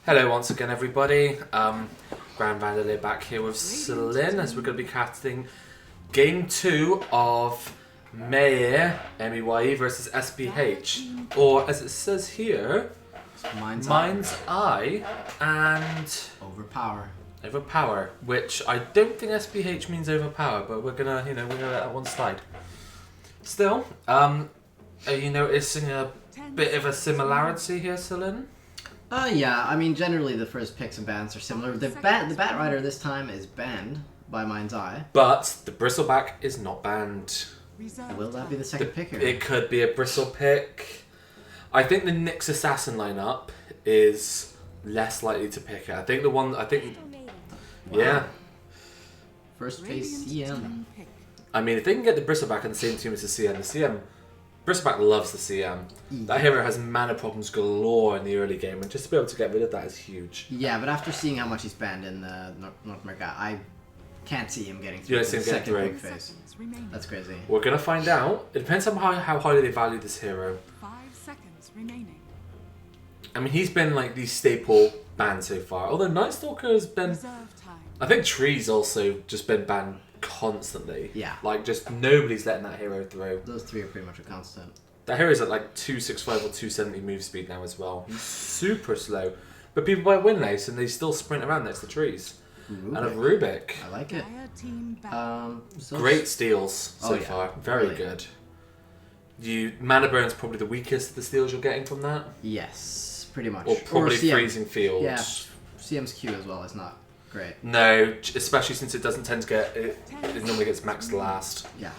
Hello once again everybody, GrandVandalier back here with Celin as we're going to be casting Game 2 of Meye, M-E-Y-E versus SPH, or as it says here, Mind's Eye and Overpower, which I don't think SPH means overpower, but we're gonna we're gonna let that one slide. Still, are you noticing a bit of a similarity here, Celin? Yeah, I mean, generally the first picks and bans are similar. The Bat Rider this time is banned by Mind's Eye. But the Bristleback is not banned. Will that be the second pick here? It could be a Bristle pick. I think the Nyx Assassin lineup is less likely to pick it. Yeah. First phase CM. I mean, if they can get the Bristleback on the same team as the CM, Bristleback loves the CM. That hero has mana problems galore in the early game, and just to be able to get rid of that is huge. Yeah, but after seeing how much he's banned in North America, I can't see him getting through the second big phase. That's crazy. We're going to find out. It depends on how highly they value this hero. 5 seconds remaining. I mean, he's been like the staple ban so far. Although Night Stalker has been... I think Tree's also just been banned constantly. Yeah. Like, just nobody's letting that hero through. Those three are pretty much a constant. That hero's at like 265 or 270 move speed now as well. He's super slow. But people buy Windlace and they still sprint around next to trees. Rubik. And a Rubik. I like it. Great steals so far. Very good. Mana Burn's probably the weakest of the steals you're getting from that. Yes, pretty much. Or probably Freezing Field. Yeah, CM's Q as well is not great. No, especially since it doesn't tend to get... It normally gets maxed last. Yeah.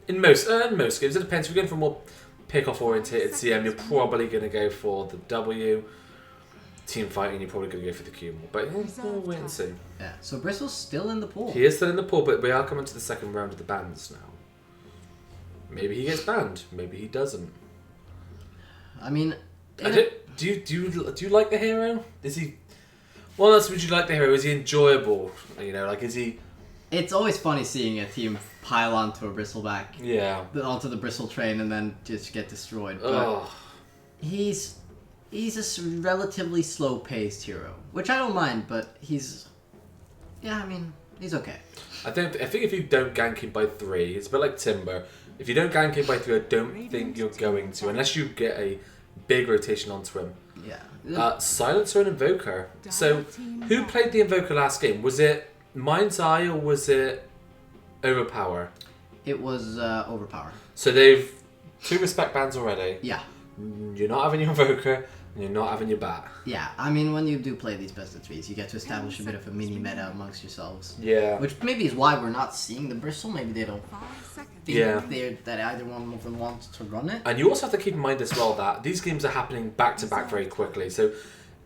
In most games, it depends. If you're going for more pick-off orientated CM, you're probably going to go for the W. Team fighting, you're probably going to go for the Q more. But we'll wait and see. Yeah, so Bristle's still in the pool. He is still in the pool, but we are coming to the second round of the bans now. Maybe he gets banned. Maybe he doesn't. I mean... Do you like the hero? Is he... What else would you like the hero? Is he enjoyable? Is he... It's always funny seeing a team pile onto a Bristleback. Yeah. Onto the Bristle train and then just get destroyed. But oh. He's a relatively slow-paced hero, which I don't mind, but he's... Yeah, I mean, he's okay. I think if you don't gank him by 3, it's a bit like Timber. If you don't gank him by 3, I don't think you're going to, unless you get a big rotation onto him. Yeah. Silencer and Invoker. So, who played the Invoker last game? Was it Mind's Eye or was it Overpower? It was Overpower. So they've 2 respect bans already. Yeah. You're not having your Invoker, and you're not having your Bat. Yeah, I mean, when you do play these best of 3s, you get to establish a bit of a mini meta amongst yourselves. Yeah. Which maybe is why we're not seeing the Bristle. Maybe they don't think that either one of them wants to run it. And you also have to keep in mind as well that these games are happening back to back very quickly. So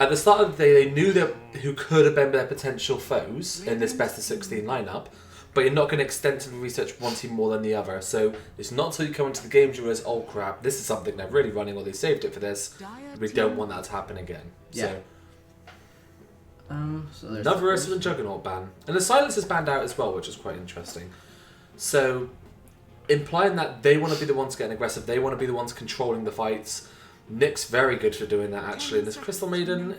at the start of the day, they knew that who could have been their potential foes in this best of 16 lineup, but you're not going to extensively research one team more than the other. So it's not until you come into the games you realize, oh crap, this is something they're really running, or they saved it for this. We don't want that to happen again. Yeah. So there's another Ursa and Juggernaut ban. And the Silence is banned out as well, which is quite interesting. So, implying that they want to be the ones getting aggressive, they want to be the ones controlling the fights. Nick's very good for doing that, actually. And this Crystal Maiden,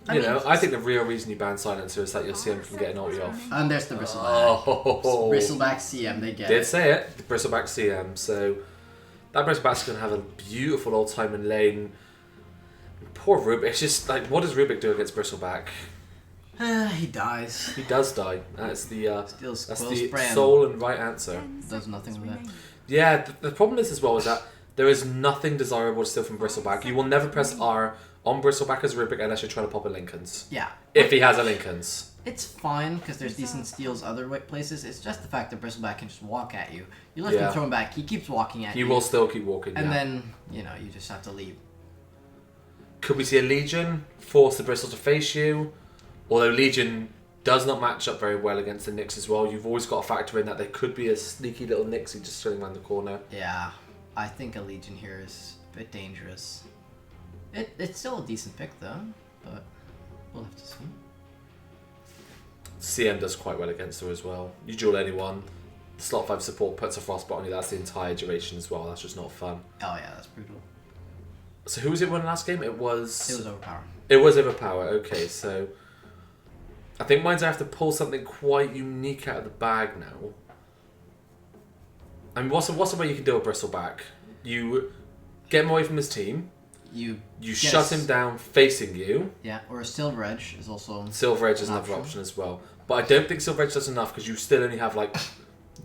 I think the real reason you ban Silencer is that you'll see him from getting ulti off. And there's the Bristleback. Oh. Bristleback CM, they get Did say it, the Bristleback CM. So, that Bristleback's going to have a beautiful old time in lane. Poor Rubik. It's just like, what does Rubik do against Bristleback? He dies. He does die. That's the Spray sole and right answer. Does nothing with it. Yeah, the problem is as well is that there is nothing desirable to steal from Bristleback. You will never press R on Bristleback as Rubik unless you're trying to pop a Lincoln's. Yeah. If he has a Lincoln's. It's fine because there's decent steals other places. It's just the fact that Bristleback can just walk at you. You let him throw him back. He keeps walking at you. He will still keep walking. And then you just have to leave. Could we see a Legion force the Bristol to face you? Although Legion does not match up very well against the Nyx as well. You've always got to factor in that there could be a sneaky little Nixie just sitting around the corner. Yeah, I think a Legion here is a bit dangerous. It's still a decent pick though, but we'll have to see. CM does quite well against her as well. You duel anyone, slot 5 support puts a frostbite on you, that's the entire duration as well. That's just not fun. Oh yeah, that's brutal. So who was it winning last game? It was Overpower. It was Overpower. Okay, so I think mine's I have to pull something quite unique out of the bag now. I mean, what's the way you can do a bristleback? You get him away from his team. You shut him down facing you. Yeah, or a Silver Edge is also... Silver Edge is another option as well. But I don't think Silver Edge does enough because you still only have, like,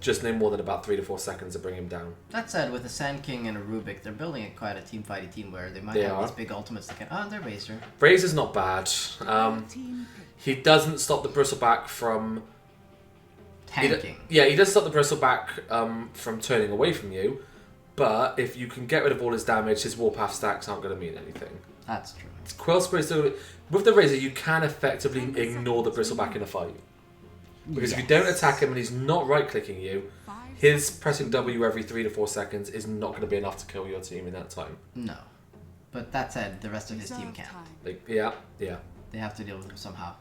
just no more than about 3 to 4 seconds to bring him down. That said, with a Sand King and a Rubik, they're building it quite a team-fighty team where they might have these big ultimates that can... Oh, they're Razor. Razor's not bad. He doesn't stop the bristleback from... Tanking. He does stop the bristleback from turning away from you. But if you can get rid of all his damage, his warpath stacks aren't going to mean anything. That's true. Quill Spray still... With the Razor, you can effectively ignore the bristleback in a fight. Because if you don't attack him and he's not right-clicking you, his pressing W every 3 to 4 seconds is not going to be enough to kill your team in that time. No. But that said, the rest of his team can't. Yeah. They have to deal with him somehow.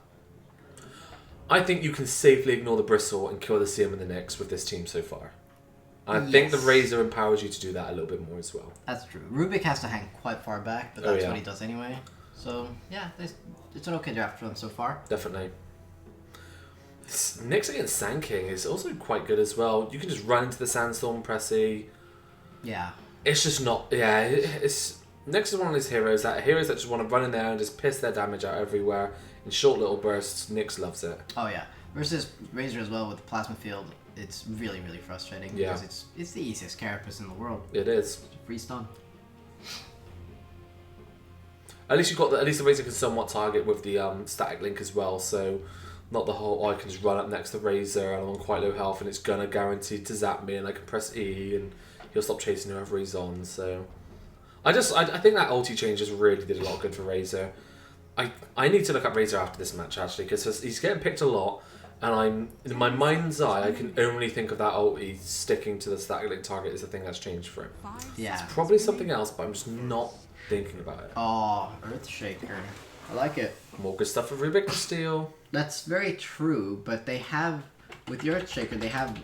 I think you can safely ignore the bristle and kill the CM and the Nyx with this team so far. I think the Razor empowers you to do that a little bit more as well. That's true. Rubik has to hang quite far back, but that's what he does anyway. So, yeah, it's an okay draft for them so far. Definitely. Nyx against Sand King is also quite good as well. You can just run into the Sandstorm, press E. Yeah. It's just not... Yeah, it's... Nyx is one of those heroes that just want to run in there and just piss their damage out everywhere in short little bursts. Nyx loves it. Oh, yeah. Versus Razor as well with the Plasma Field. It's really, really frustrating because it's the easiest carapace in the world. It is. Free stun. At least the Razor can somewhat target with the static link as well, so not the whole I can just run up next to Razor and I'm on quite low health and it's gonna guarantee to zap me and I can press E and he'll stop chasing whoever he's on. So I think that ulti change just really did a lot of good for Razor. I need to look up Razor after this match actually because he's getting picked a lot. And I'm in my mind's eye, I can only think of that ulti sticking to the static link target is the thing that's changed for him. Yeah. It's probably something else, but I'm just not thinking about it. Oh, Earthshaker. I like it. More good stuff for Rubik to steal. That's very true, but they have, with the Earthshaker, they have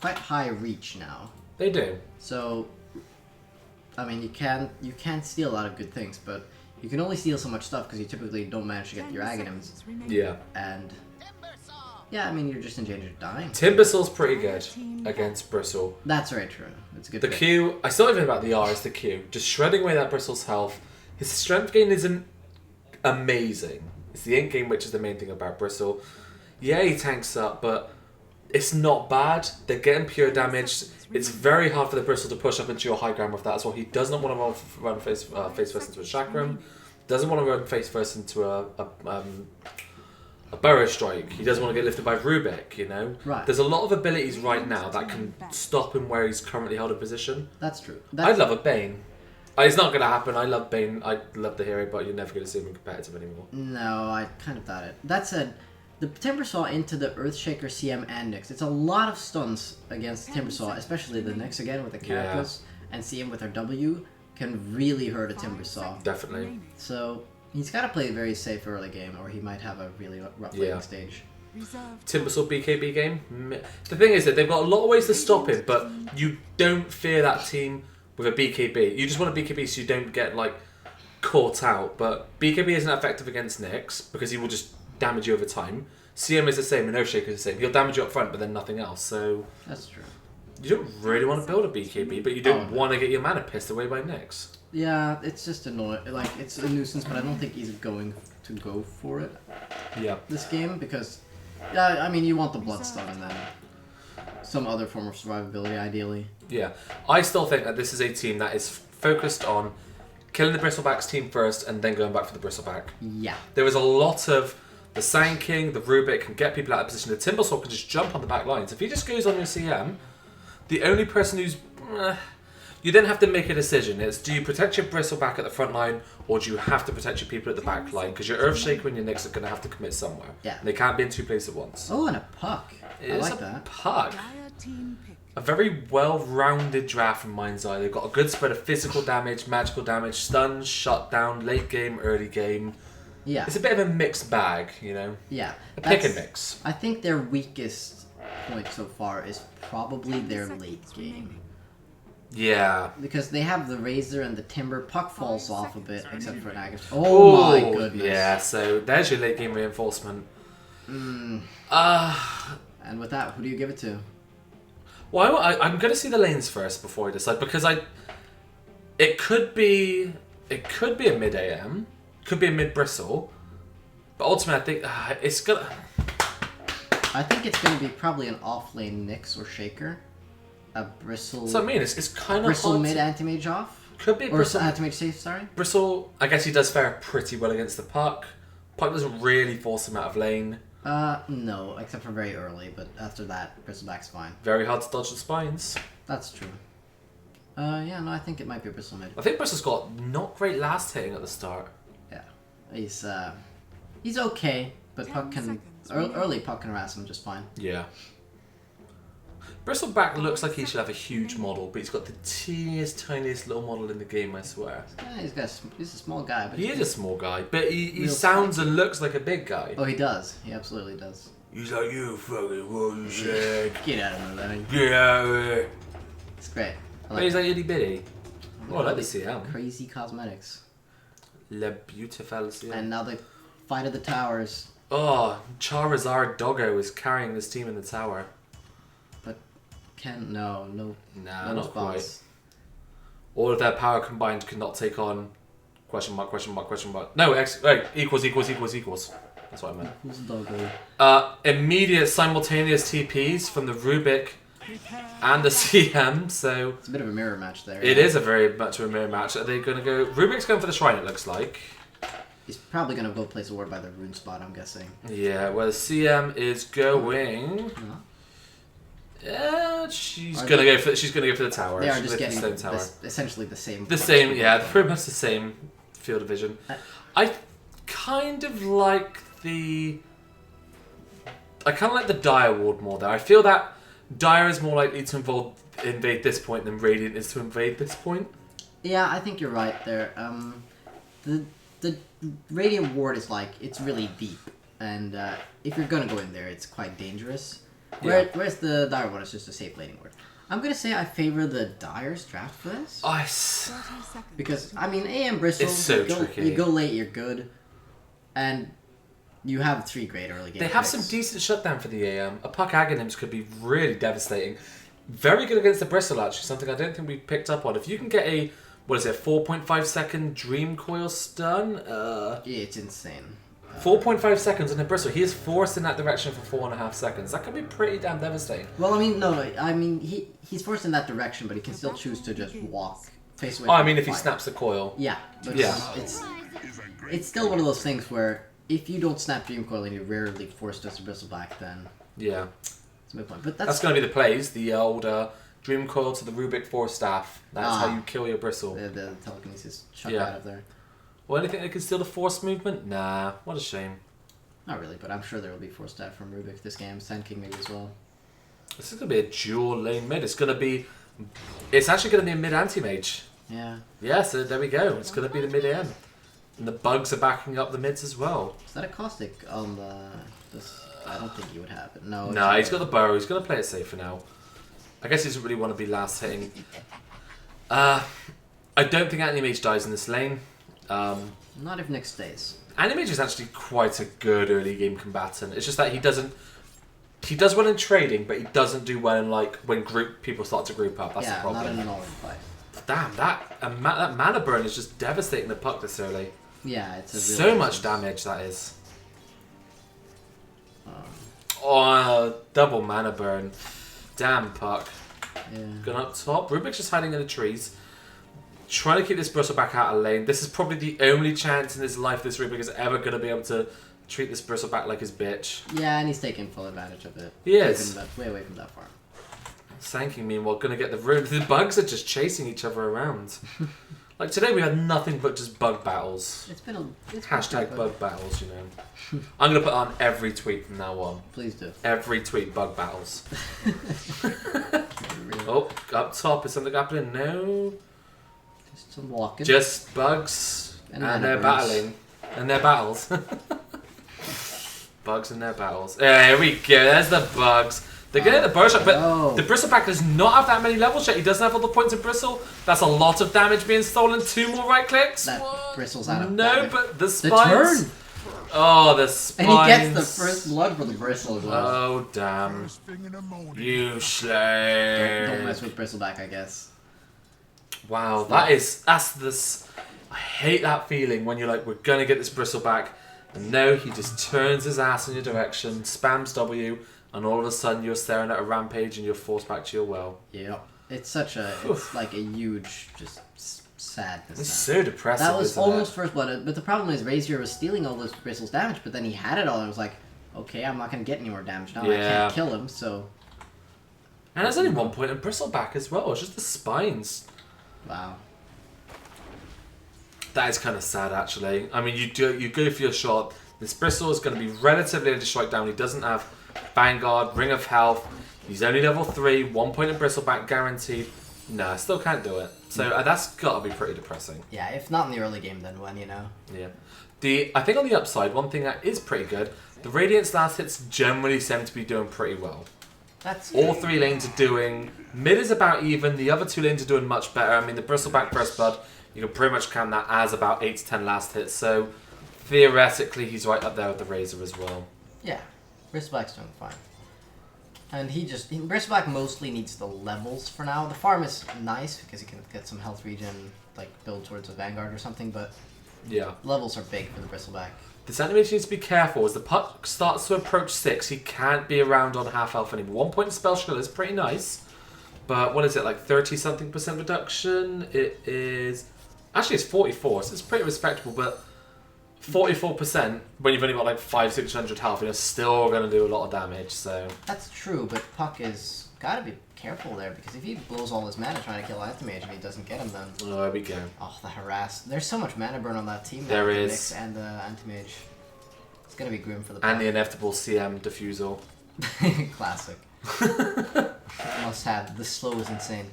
quite high reach now. They do. So, I mean, you can steal a lot of good things, but you can only steal so much stuff because you typically don't manage to get your Aghanims. Yeah. And... yeah, I mean, you're just in danger of dying. Timbersaul's pretty good against Bristle. That's very true. It's a good The pick. Q, I still even about the R is the Q. Just shredding away that Bristle's health. His strength gain isn't amazing. It's the end game which is the main thing about Bristle. Yeah, he tanks up, but it's not bad. They're getting pure damage. It's very hard for the Bristle to push up into your high ground with that as well. He does not want to run face first into a chakram. Doesn't want to run face first into a Burrow Strike. He doesn't want to get lifted by Rubik, you know? Right. There's a lot of abilities right now that can stop him where he's currently held a position. That's true. I'd love a Bane. It's not going to happen. I love Bane. I love the hero, but you're never going to see him in competitive anymore. No, I kind of doubt it. That said, the Timbersaw into the Earthshaker, CM, and Nyx. It's a lot of stuns against Timbersaw, especially the Nyx again with the Carapace, and CM with her W can really hurt a Timbersaw. Definitely. So... he's got to play very safe early game, or he might have a really rough laning stage. Timbersaw BKB game. The thing is that they've got a lot of ways to stop him, but you don't fear that team with a BKB. You just want a BKB so you don't get like caught out. But BKB isn't effective against Nyx because he will just damage you over time. CM is the same and Earthshaker is the same. He'll damage you up front, but then nothing else. So that's true. You don't really want to build a BKB, but you don't want to get your mana pissed away by Nyx. Yeah, it's just annoying. Like, it's a nuisance, but I don't think he's going to go for it. Yeah. This game, because, yeah, I mean, you want the Bloodstone and then some other form of survivability, ideally. Yeah. I still think that this is a team that is focused on killing the Bristleback's team first and then going back for the Bristleback. Yeah. There is a lot of the Sand King, the Rubik can get people out of position. The Timbersaw can just jump on the back lines. If he just goes on your CM, the only person who's... you then have to make a decision. It's do you protect your Bristleback at the front line or do you have to protect your people at the back line? Because your Earthshaker and your Nyx are going to have to commit somewhere. Yeah. And they can't be in two places at once. Oh, and a puck. I like that. Puck. A very well-rounded draft from Mind's Eye. They've got a good spread of physical damage, magical damage, stuns, shutdown, late game, early game. Yeah. It's a bit of a mixed bag, you know? Yeah. A pick and mix. I think their weakest point so far is probably their late game. Yeah. Because they have the Razor and the Timber. Puck falls off a bit, except for an Agate. Oh my goodness. Yeah, so there's your late game reinforcement. And with that, who do you give it to? Well, I'm going to see the lanes first before I decide, because it could be a mid AM, could be a mid Bristle, but ultimately I think it's gonna. I think it's gonna be probably an off lane Nyx or Shaker, a Bristle. So I mean, it's kind of Bristle hard mid to, anti-mage off. could be a Or Bristle. anti-mage safe. Sorry. Bristle, I guess he does fare pretty well against the puck. Puck doesn't really force him out of lane. No, except for very early. But after that, Bristleback's fine. Very hard to dodge the spines. That's true. Yeah, no, I think it might be Bristle mid. I think Bristle's got not great last hitting at the start. Yeah, he's okay, but 10 Puck can seconds early Puck can harass him just fine. Yeah. Bristleback looks like he should have a huge model, but he's got the teeniest, tiniest little model in the game, I swear. Yeah, he's a small guy, but He is a small guy, but he Real sounds and looks like a big guy. Oh, he does. He absolutely does. He's like, you fucking what you said. Get out of there, Get out of here. It's great. I But he's like itty bitty. Oh, I like to these see him. crazy cosmetics. Le beautiful CM. And now the fight of the towers. Oh, Charizard Doggo is carrying this team in the tower. But no Nah, no not response. quite. All of their power combined could not take on question mark, question mark, question mark. No, wait, equals. That's what I meant. Who's the doggo? Immediate simultaneous TPs from the Rubik and the CM, so It's a bit of a mirror match there. it is a very much of a mirror match. Are they going to go... Rubik's going for the Shrine, it looks like. He's probably gonna go place a ward by the rune spot, I'm guessing. Yeah, well, the CM is going... No. Yeah, she's gonna go for the tower. They are She's just going for getting the tower. essentially the same. The same, yeah, pretty much the same field of vision. I kind of like the Dire ward more there. I feel that Dire is more likely to invade this point than Radiant is to invade this point. Yeah, I think you're right there. The Radiant ward is it's really deep, and if you're gonna go in there, it's quite dangerous. Whereas the Dire ward is just a safe laning ward. I'm gonna say I favor the Dire's draft for this. 30 seconds. Because, I mean, AM Bristle, It's so tricky. You go late, you're good, and you have 3 great early game They have picks. some decent shutdown for the AM. A Puck Aghanims could be really devastating. Very good against the Bristle, actually, something I don't think we picked up on. If you can get a 4.5 second Dream Coil stun? Yeah, it's insane. 4.5 seconds on a Bristle. He is forced in that direction for 4.5 seconds. That could be pretty damn devastating. Well, I mean, no, I mean, he's forced in that direction, but he can still choose to just walk, face away Oh, I from mean, the if he fire. snaps the coil. Yeah, but Yeah. it's still one of those things where if you don't snap Dream Coil and you're rarely forced to Bristle back, then Yeah. it's a good point. But That's going to be the plays. The old Dream Coil to the Rubik 4 staff. That's how you kill your Bristle. the telekinesis shot Yeah. out of there. Well, anything that can steal the force movement? Nah. What a shame. Not really, but I'm sure there will be 4 stat from Rubik this game. Sand King maybe as well. This is going to be a dual lane mid. It's actually going to be a mid anti-mage. Yeah. Yeah, so there we go. It's going to be the mid AM. And the bugs are backing up the mids as well. Is that a caustic on this? I don't think he would have it. No. No, he's got the burrow. He's going to play it safe for now. I guess he doesn't really want to be last hitting. I don't think anti-mage dies in this lane. Not if Nyx stays. Anti-mage is actually quite a good early game combatant. It's just that he does well in trading, but he doesn't do well in when people start to group up. That's the problem. Not in an all-in fight. Damn, that mana burn is just devastating the Puck this early. Yeah, it's a real So much nuisance. damage that is. Oh, double mana burn. Damn Puck. Yeah. Going up top. Rubik's just hiding in the trees. Trying to keep this Bristle back out of lane. This is probably the only chance in his life this Rubik is ever going to be able to treat this Bristle back like his bitch. Yeah, and he's taking full advantage of it. He is. Keeping that way away from that farm. Sanking, meanwhile, going to get the rune. The bugs are just chasing each other around. Like today we had nothing but just bug battles. It's been Hashtag bug battles, you know. I'm going to put on every tweet from now on. Please do. Every tweet, bug battles. Oh, up top, is something happening? No. Just some walking. Just bugs And and mana they're burns. battling. And their battles. Bugs and their battles. There we go, there's the bugs. They're getting the burst shot, but no. the Bristleback does not have that many levels yet. He doesn't have all the points of Bristle. That's a lot of damage being stolen. 2 more right clicks. That Bristle's out of No, damage. but the The spines. turn! Oh, the spines. And he gets the first blood for the Bristle as well. Oh, damn. You Don't slay. mess with Bristleback, I guess. Wow, that's this. I hate that feeling when you're like, we're gonna get this Bristleback, and no, he just turns his ass in your direction, spams W, and all of a sudden you're staring at a rampage and you're forced back to your well. Yeah. It's such a, it's like a huge, just sadness. It's so depressing. That was isn't almost it? first blood, but the problem is Razor was stealing all those Bristle's damage, but then he had it all and was like, okay, I'm not gonna get any more damage now. I Yeah. can't kill him, so. And there's only 1 point in Bristleback as well. It's just the spines. Wow. That is kind of sad, actually. I mean, you go for your shot. This Bristle is going to be relatively able to strike down. He doesn't have Vanguard, Ring of Health. He's only level 3, 1 point in Bristleback guaranteed. No, still can't do it. So that's got to be pretty depressing. Yeah, if not in the early game, then when, you know? Yeah. I think on the upside, one thing that is pretty good, the Radiant's last hits generally seem to be doing pretty well. That's All 3 lanes are doing... Mid is about even, the other 2 lanes are doing much better. I mean, the Bristleback First Blood, you can pretty much count that as about 8 to 10 last hits, so theoretically he's right up there with the Razor as well. Yeah, Bristleback's doing fine. And Bristleback mostly needs the levels for now. The farm is nice because he can get some health regen, like build towards a Vanguard or something, but Yeah. levels are big for the Bristleback. This animation needs to be careful. As the puck starts to approach 6, he can't be around on half health anymore. 1 point spell skill is pretty nice, but what is it, like 30-something% reduction? It is... Actually, it's 44, so it's pretty respectable, but 44% when you've only got like 500-600 health, you're still going to do a lot of damage, so... That's true, but Puck is gotta be careful there because if he blows all his mana trying to kill Anti-Mage and he doesn't get him, then Oh, there we go. the harass. There's so much mana burn on that team. There the is. Nyx and the Anti-Mage. It's gonna be grim for the Puck. And the inevitable CM diffusal. Classic. Must have. The slow is insane.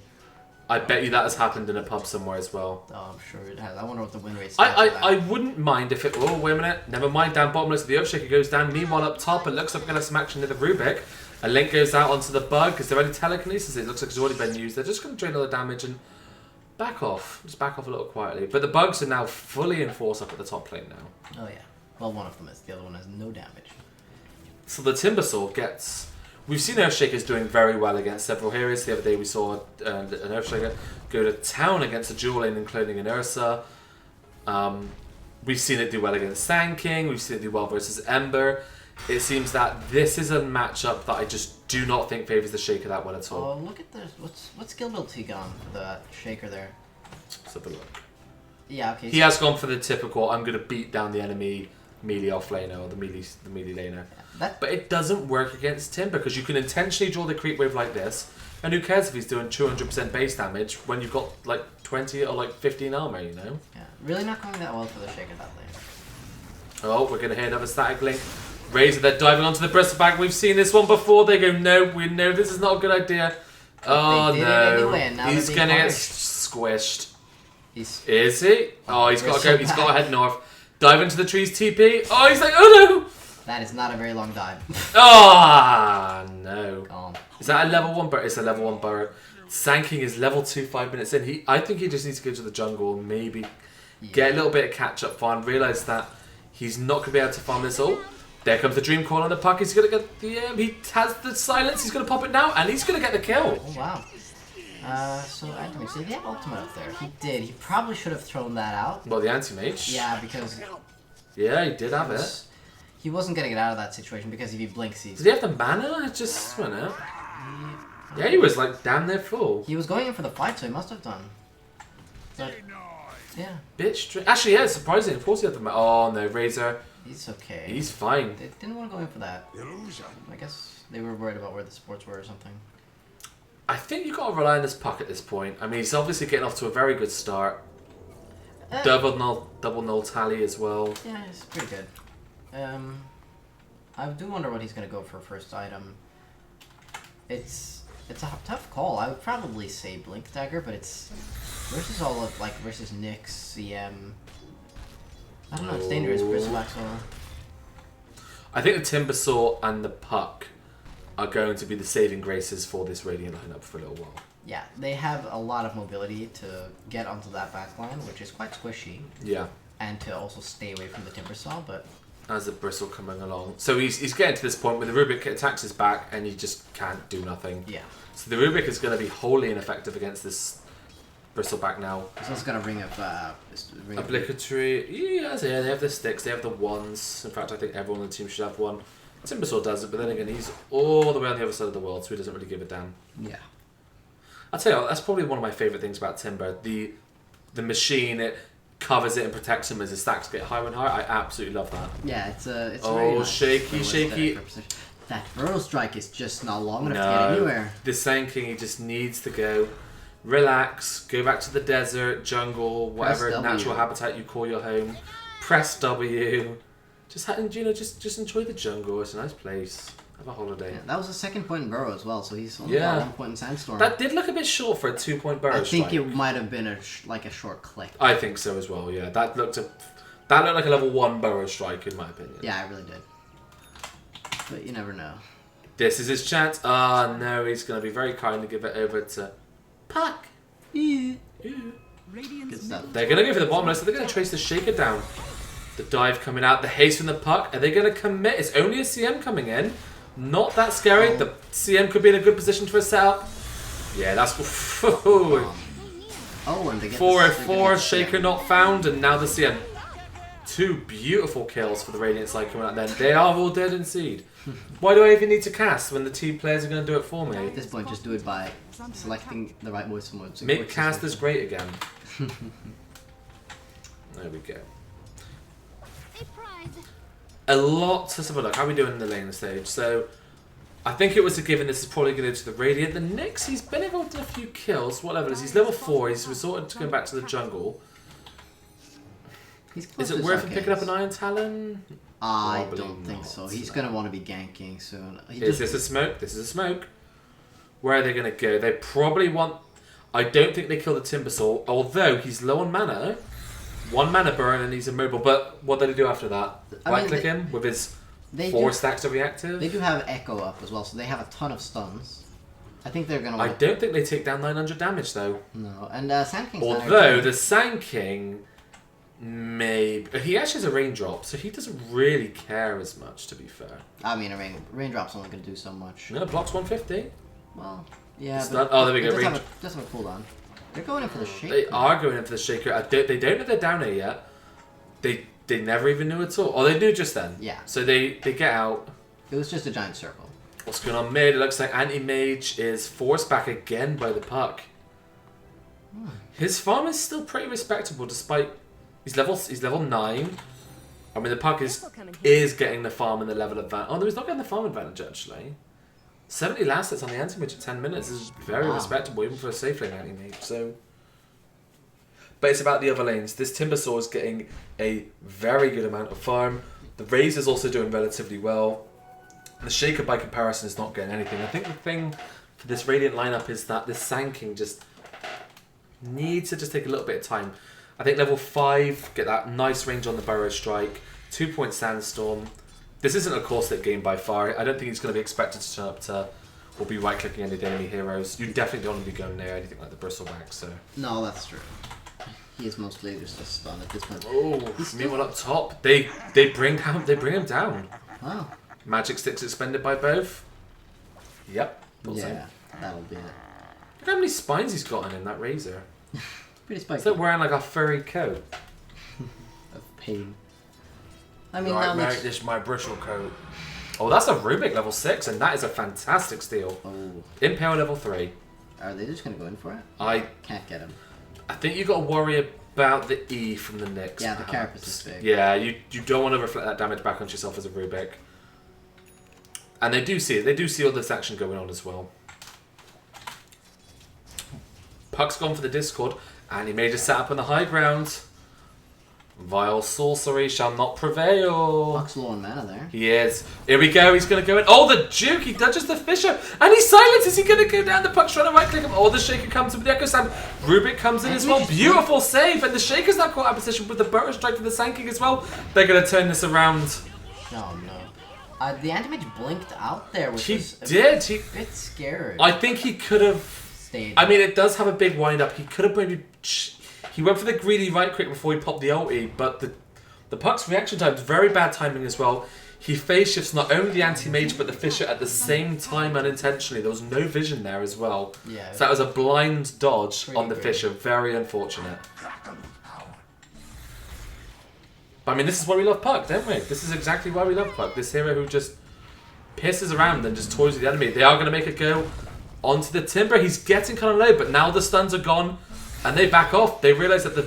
I bet you that has happened in a pub somewhere as well. Oh, I'm sure it has. I wonder what the win rate is. I wouldn't mind if it... Oh, wait a minute. Never mind. Down bottom list of the Earthshaker goes down. Meanwhile, up top, it looks like we're going to have some action near the Rubik. A link goes out onto the bug. Is there any telekinesis? It looks like it's already been used. They're just going to drain all the damage and back off. Just back off a little quietly. But the bugs are now fully in force up at the top lane now. Oh, yeah. Well, one of them is. The other one has no damage. So the Timbersaw gets... We've seen Earthshakers doing very well against several heroes. The other day we saw an Earthshaker go to town against a dual lane, including an Ursa. We've seen it do well against Sand King. We've seen it do well versus Ember. It seems that this is a matchup that I just do not think favours the Shaker that well at all. Oh, look at this. What skill build he gone for the Shaker there? Let's have a look. Yeah, okay. He has gone for the typical, I'm going to beat down the enemy melee off laner, or the melee laner. That, But it doesn't work against Timber, because you can intentionally draw the creep wave like this, and who cares if he's doing 200% base damage when you've got like 20 or like 15 armor, you know? yeah, really not going that well for the Shaker that lane. Oh, we're going to hear another static link. Razor, they're diving onto the Bristleback. We've seen this one before. They go, no, we know this is not a good idea. Oh, they did it no. anyway, and now He's they're going to being get punished. squished. He's Is he? Oh, he's got to go. He's got to Bristleback. head north. Dive into the trees, TP. Oh, he's like, oh That is not a very long dive. no. Ah, no. Calm. Is that a level 1 burrow? It's a level 1 burrow. Sanking is level 2 5 minutes in. I think he just needs to go to the jungle and maybe get a little bit of catch-up farm. Realise that he's not going to be able to farm this all. There comes the Dream Call on the puck. He's going to get the... he has the silence. He's going to pop it now. And he's going to get the kill. Oh, wow. So Anti-Mage, did he have ultimate up there? He did. He probably should have thrown that out. Well, the anti-mage. Yeah, because Yeah, he did have it. he wasn't getting it out of that situation because if he blinks, he's... Did he have the mana? I just went out. Yeah, he was like damn near full. He was going in for the fight, so he must have done. But, yeah, Actually, yeah, it's surprising. Of course he had the mana. Oh, no, Razor. he's okay. He's fine. They didn't want to go in for that. I guess they were worried about where the supports were or something. I think you've got to rely on this puck at this point. I mean, he's obviously getting off to a very good start. Double null tally as well. Yeah, it's pretty good. I do wonder what he's gonna go for first item. It's a tough call. I would probably say Blink Dagger, but it's versus all of versus Nyx, CM. I don't know. It's dangerous. Bristleback. I think the Timbersaw and the puck are going to be the saving graces for this Radiant lineup for a little while. Yeah, they have a lot of mobility to get onto that backline, which is quite squishy. Yeah. And to also stay away from the Timbersaw, but... As the Bristle coming along. So he's getting to this point where the Rubik attacks his back and he just can't do nothing. Yeah. So the Rubik is going to be wholly ineffective against this Bristleback now. He's also going to ring up... Obligatory. Yeah, they have the sticks, they have the wands. In fact, I think everyone on the team should have one. Timbersaw does it, but then again, he's all the way on the other side of the world, so he doesn't really give a damn. Yeah. I'll tell you what, that's probably one of my favourite things about Timber. The machine, it covers it and protects him as his stacks get higher and higher. I absolutely love that. Yeah, it's very nice. Shaky. That Burrow Strike is just not long enough to get anywhere. The Sand King, he just needs to go, relax, go back to the desert, jungle, whatever natural habitat you call your home. Press W. Just enjoy the jungle. It's a nice place. Have a holiday. Yeah, that was a second point in Burrow as well, so he's only got 1 point in Sandstorm. That did look a bit short for a 2-point Burrow I think strike. it might have been a short click. I think so as well. Yeah, that looked like a level 1 Burrow strike in my opinion. Yeah, I really did. But you never know. This is his chance. Ah, no, he's going to be very kind to give it over to Puck. Yeah. Radiant's Good stuff. middle They're going to go for the bottom list. They're going to trace the Shaker down. The dive coming out. The haste from the Puck. Are they going to commit? It's only a CM coming in. Not that scary. The CM could be in a good position for a setup. Yeah, that's... Oh, and they get 404, Shaker not found, and now the CM. 2 beautiful kills for the Radiant side coming out then. They are all dead in seed. Why do I even need to cast when the team players are going to do it for me? At this point, just do it by selecting the right voice modes. Make casters great again. There we go. A lot. Let's have a look. How are we doing in the lane stage? So, I think it was a given this is probably going to go to the Radiant. The Nyx, he's been involved in a few kills. What level is he? He's level 4. He's resorted to going back to the jungle. Is it worth him picking up an Iron Talon? I Probably don't think not. so. He's going to want to be ganking soon. Is this a smoke? This is a smoke. Where are they going to go? They probably want... I don't think they kill the Timbersaw, although he's low on mana. 1 mana burn and he's immobile. But what did he do after that? Right-click him with his 4 stacks of reactive? They do have Echo up as well, so they have a ton of stuns. I think they're going to I don't think they take down 900 damage, though. No, and Sand King's Although the Sand King... Maybe he actually has a raindrop, so he doesn't really care as much. To be fair, I mean, a raindrop's only going to do so much. No, blocks 150. Well, yeah. It's But not, there we go. It does have a cooldown. They're going in for the Shaker. They are going in for the Shaker. They don't know they're down here yet. They never even knew at all. Oh, they knew just then. Yeah. So they get out. It was just a giant circle. What's going on mid? It looks like Anti-Mage is forced back again by the Puck. His farm is still pretty respectable despite. He's level 9. I mean, the Puck is getting the farm and the level advantage. Oh, no, he's not getting the farm advantage, actually. 70 last hits on the anti-mage at 10 minutes is very respectable, even for a safe lane anti-mage. So, but it's about the other lanes. This Timbersaw is getting a very good amount of farm. The Raze is also doing relatively well. The Shaker, by comparison, is not getting anything. I think the thing for this Radiant lineup is that this Sand King just needs to just take a little bit of time. I think level 5, get that nice range on the Burrow Strike, 2-point Sandstorm. This isn't a core stick game by far. I don't think he's going to be expected to turn up to or be right-clicking any enemy heroes. You definitely don't want to be going near anything like the Bristleback, so... No, that's true. He is mostly just a stun at this point. Oh, meanwhile up top, they bring him down. Wow. Magic sticks expended by both. Yep. Yeah, that'll be it. Look how many spines he's got on him, that Razor. Pretty spiky. It's like wearing like a furry coat. Of pain. I mean, Right, now mate, this is my bristle coat. Oh, that's a Rubik level 6, and that is a fantastic steal. Oh. Impale level 3. Are they just going to go in for it? I Can't get him. think you got to worry about the E from the Nyx. Yeah, the perhaps. carapace is big. Yeah, you don't want to reflect that damage back onto yourself as a Rubik. And they do see it. They do see all this action going on as well. Puck's gone for the Discord, and he made a setup on the high ground. Vile sorcery shall not prevail. Puck's low on mana there. He is. Here we go. He's going to go in. Oh, the Duke. He dodges the Fisher. And he silences. Is he going to go down? The Puck's trying to right click him. Oh, the Shaker comes in with the Echo Sand. Rubik comes in as well. Beautiful save. And the Shaker's now caught out of position with the Burrow Strike for the Sand King as well. They're going to turn this around. Oh, no. The anti-mage blinked out there, which He was did. a bit scary. I think he could have... Stayed. I mean, it does have a big wind-up. He could have maybe... He went for the greedy right-click before he popped the ulti, but the puck's reaction time is very bad timing as well. He phase shifts not only the anti-mage, but the Fisher at the same time unintentionally. There was no vision there as well. Yeah. So that was a blind dodge Pretty on the great. Fisher. Very unfortunate. But I mean, this is why we love Puck, don't we? This is exactly why we love Puck. This hero who just pisses around and just toys with the enemy. They are going to make a go onto the Timber. He's getting kind of low, but now the stuns are gone and they back off. They realise that the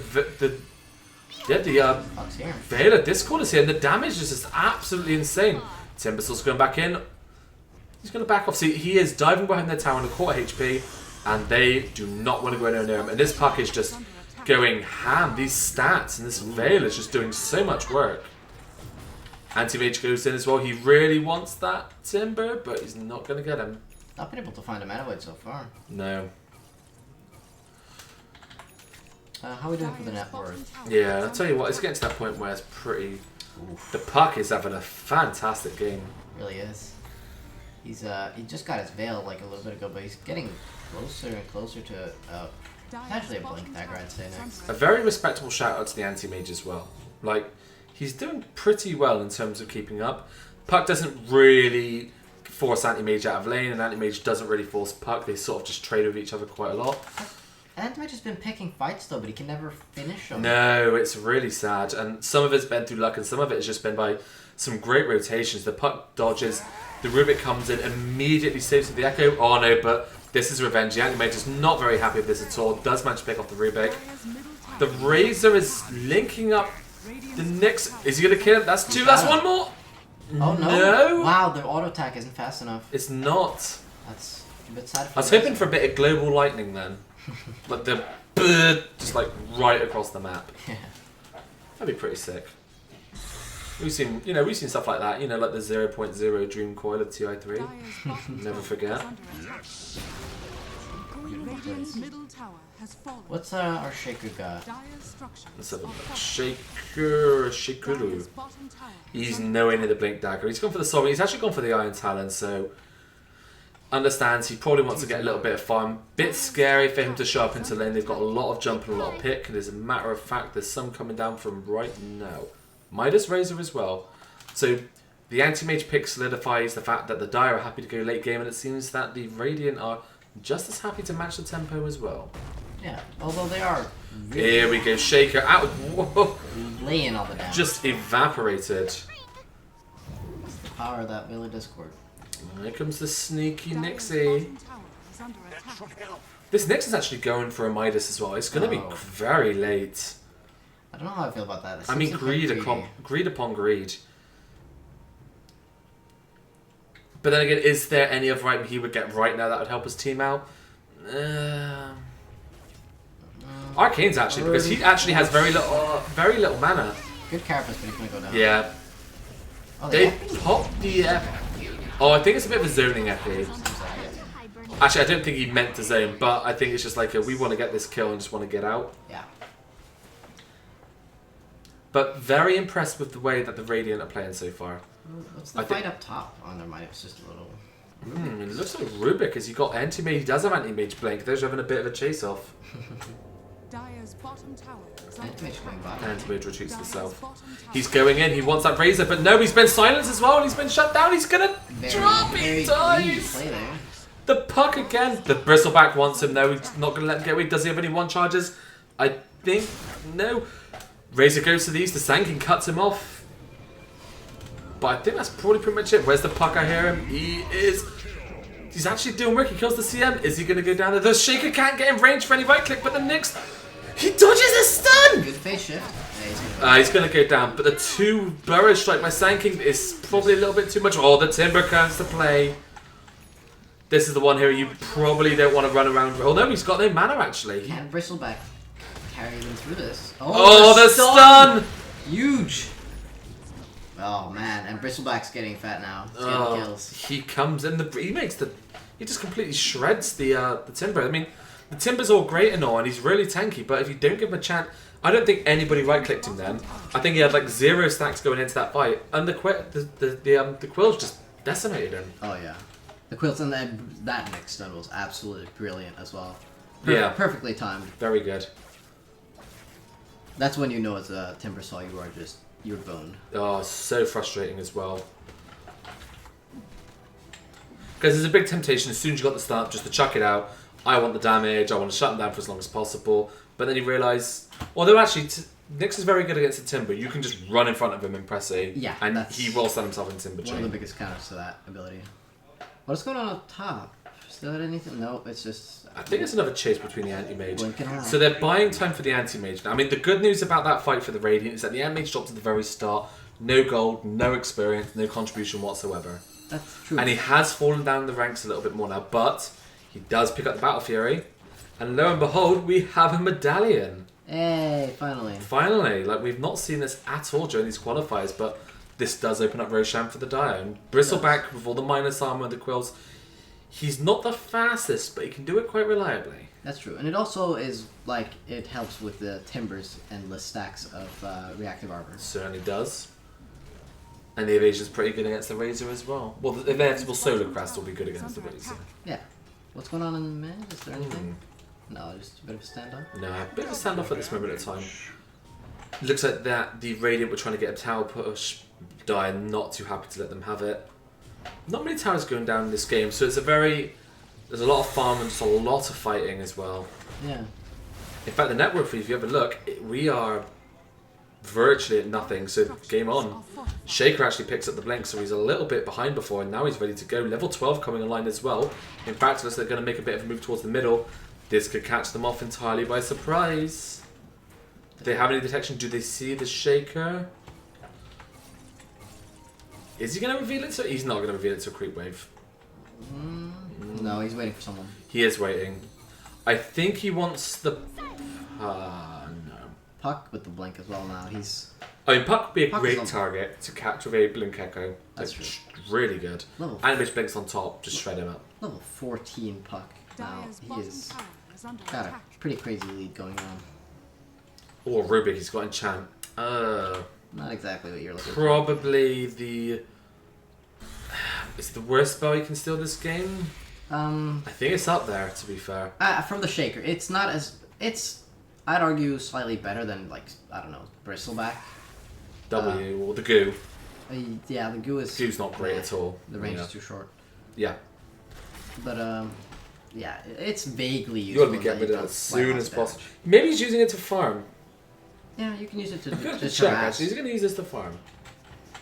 Fuck's here. Veiler Discord is here, and the damage is just absolutely insane. Timbersaul's going back in. He's going to back off. See, he is diving behind their tower on a quarter HP, and they do not want to go anywhere near him. And this Puck is just going ham. These stats, and this Veiler is just doing so much work. Anti-Mage goes in as well. He really wants that Timber, but he's not going to get him. Not been able to find a mana void so far. No. How are we doing for the net worth? Yeah, I'll tell you what, it's getting to that point where it's pretty... The Puck is having a fantastic game. Really is. He's he just got his veil like a little bit ago, but he's getting closer and closer to potentially a blink dagger, I'd say next. A very respectable shout out to the anti-mage as well. Like, he's doing pretty well in terms of keeping up. Puck doesn't really force anti-mage out of lane, and anti-mage doesn't really force Puck. They sort of just trade with each other quite a lot. Anti-mage has been picking fights though, but he can never finish them. No, it's really sad. And some of it's been through luck, and some of it has just been by some great rotations. The Puck dodges, the Rubik comes in, immediately saves with the Echo. Oh no, but this is revenge. The anti-mage is not very happy with this at all. Does manage to pick off the Rubik. The Razor is linking up the Nyx. Is he going to kill him? That's two. That's one more. Oh no. No. Wow, the auto attack isn't fast enough. It's not. That's a bit sad for I was the hoping Razor. for a bit of global lightning then. Like the just like right across the map. Yeah. That'd be pretty sick. We've seen stuff like that, like the 0.0 Dream Coil of TI3. Never forget. Radiant's middle tower has fallen. What's our Shaker got? Dire's structures Let's have a are look. falling. Shikuru. Dire's bottom tower He's is nowhere near the Blink Dagger. He's gone for the Sovereign. He's actually gone for the Iron Talon, so understands he probably wants to get a little bit of farm. Bit scary for him to show up into lane. They've got a lot of jump and a lot of pick, and as a matter of fact, there's some coming down from right now. Midas Razor as well. So the anti-mage pick solidifies the fact that the Dire are happy to go late game, and it seems that the Radiant are just as happy to match the tempo as well. Yeah, although they are really Here we go, Shaker out. Whoa, laying all the damage. just evaporated. It's the power of that Villa Discord. Here comes the sneaky Dire's Nixie. bottom tower is under attack. This Nyx is actually going for a Midas as well. It's going to be Oh. very late. I don't know how I feel about that. It I mean, seems a bit greed upon greed. But then again, is there any other item he would get right now that would help his team out? Arcane's actually, because he actually has very little mana. Good carapace, but he's gonna go down. Yeah, Oh, they yeah. popped the. Oh, I think it's a bit of a zoning epi. Actually, I don't think he meant to zone, but I think it's just like we want to get this kill and just want to get out. Yeah. But very impressed with the way that the Radiant are playing so far. What's the I fight think- up top? Oh, never mind. It's just a little. It looks like Rubik, as he got anti-mage. He does have anti-mage blink. They're just having a bit of a chase-off. Dire's bottom tower is under Anti-mage going attack. bottom. Anti-mage retreats to the Dire's south. bottom tower He's going in. He wants that Razor, but no, he's been silenced as well, and he's been shut down. He's gonna drop. He Very dies. easy play there. The Puck again. The Bristleback wants him. No, he's not gonna let him get away. Does he have any one charges? I think no. Razor goes to these. The Sankin cuts him off. But I think that's probably pretty much it. Where's the Puck? I hear him. He is. He's actually doing work. He kills the CM. Is he going to go down there? The Shaker can't get in range for any right click, but the Nyx, he dodges a stun! Good face shift. Yeah, He's going to go down, but the two Burrow Strike by Sand King is probably a little bit too much. Oh, the Timber comes to play. This is the one here you probably don't want to run around. Oh no, he's got no mana actually. Can Bristleback carry them through this? Oh, the stun! Huge! Oh man, and Bristleback's getting fat now. He's getting Oh, kills. he comes in, he just completely shreds the Timber. I mean, the Timber's all great and all, and he's really tanky, but if you don't give him a chance, I don't think anybody right-clicked him then. I think he had like 0 stacks going into that fight, and the quills just decimated him. Oh yeah, the quilts and then that next stun was absolutely brilliant as well. Yeah. Perfectly timed. Very good. That's when you know as a Timber Saw you're boned. Oh, so frustrating as well. Because there's a big temptation as soon as you got the start just to chuck it out. I want the damage, I want to shut them down for as long as possible. But then you realise, although actually Nyx is very good against the Timber, you can just run in front of him and press A. Yeah, and that's he will stand himself in Timber one chain. of the biggest counters to that ability. What's going on up top? Still at anything? No, it's just... I think it's another chase between the Anti-Mage. Blinking around. So they're buying time for the Anti-Mage now. I mean, the good news about that fight for the Radiant is that the Anti-Mage dropped at the very start. No gold, no experience, no contribution whatsoever. That's true. And he has fallen down the ranks a little bit more now, but he does pick up the Battle Fury. And lo and behold, we have a medallion. Hey, finally. Finally, like we've not seen this at all during these qualifiers, but this does open up Roshan for the Dire. And Bristleback with all the minus armor and the quills, he's not the fastest, but he can do it quite reliably. That's true. And it also is, like, it helps with the Timbers and the stacks of reactive armor. Certainly does. And the evasion's pretty good against the Razor as well. Well, the inevitable Solar Crest will be good against the Razor. Yeah. What's going on in the mid? Is there anything? No, just a bit of a standoff. No, a bit of a standoff at this moment in time. Looks like that the Radiant were trying to get a tower push. Dire not too happy to let them have it. Not many towers going down in this game, so it's a very... There's a lot of farm and just a lot of fighting as well. Yeah. In fact, the network feed, if you have a look, we are virtually at nothing, so game on. Shaker actually picks up the blink, so he's a little bit behind before, and now he's ready to go. Level 12 coming online as well. In fact, they're going to make a bit of a move towards the middle. This could catch them off entirely by surprise. Do they have any detection? Do they see the Shaker? Is he going to reveal it to... He's not going to reveal it to a creep wave. No, he's waiting for someone. He is waiting. I think he wants the... no. Puck with the blink as well now. He's... I mean, Puck would be a Puck great is target to capture a Blink Echo. That's Like, true. really good. Level Animage Blinks on top, just shred him up. Level 14 Puck now. Dire's He bottom is tower is under got a attack. pretty crazy lead going on. Or Rubik, he's got enchant. Not exactly what you're looking for. Probably the... Is it the worst spell you can steal this game? I think it's up there, to be fair. From the Shaker, it's not as... It's, I'd argue, slightly better than, like, I don't know, Bristleback. W, or the Goo. Yeah, the Goo is... Goo's not great at all. The range Yeah. is too short. Yeah. But, yeah, it's vaguely You useful. gotta be getting rid of that as soon lighthouse as damage. possible. Maybe he's using it to farm. Yeah, you can use it to I'm going to just check, harass. actually. He's going to use this to farm.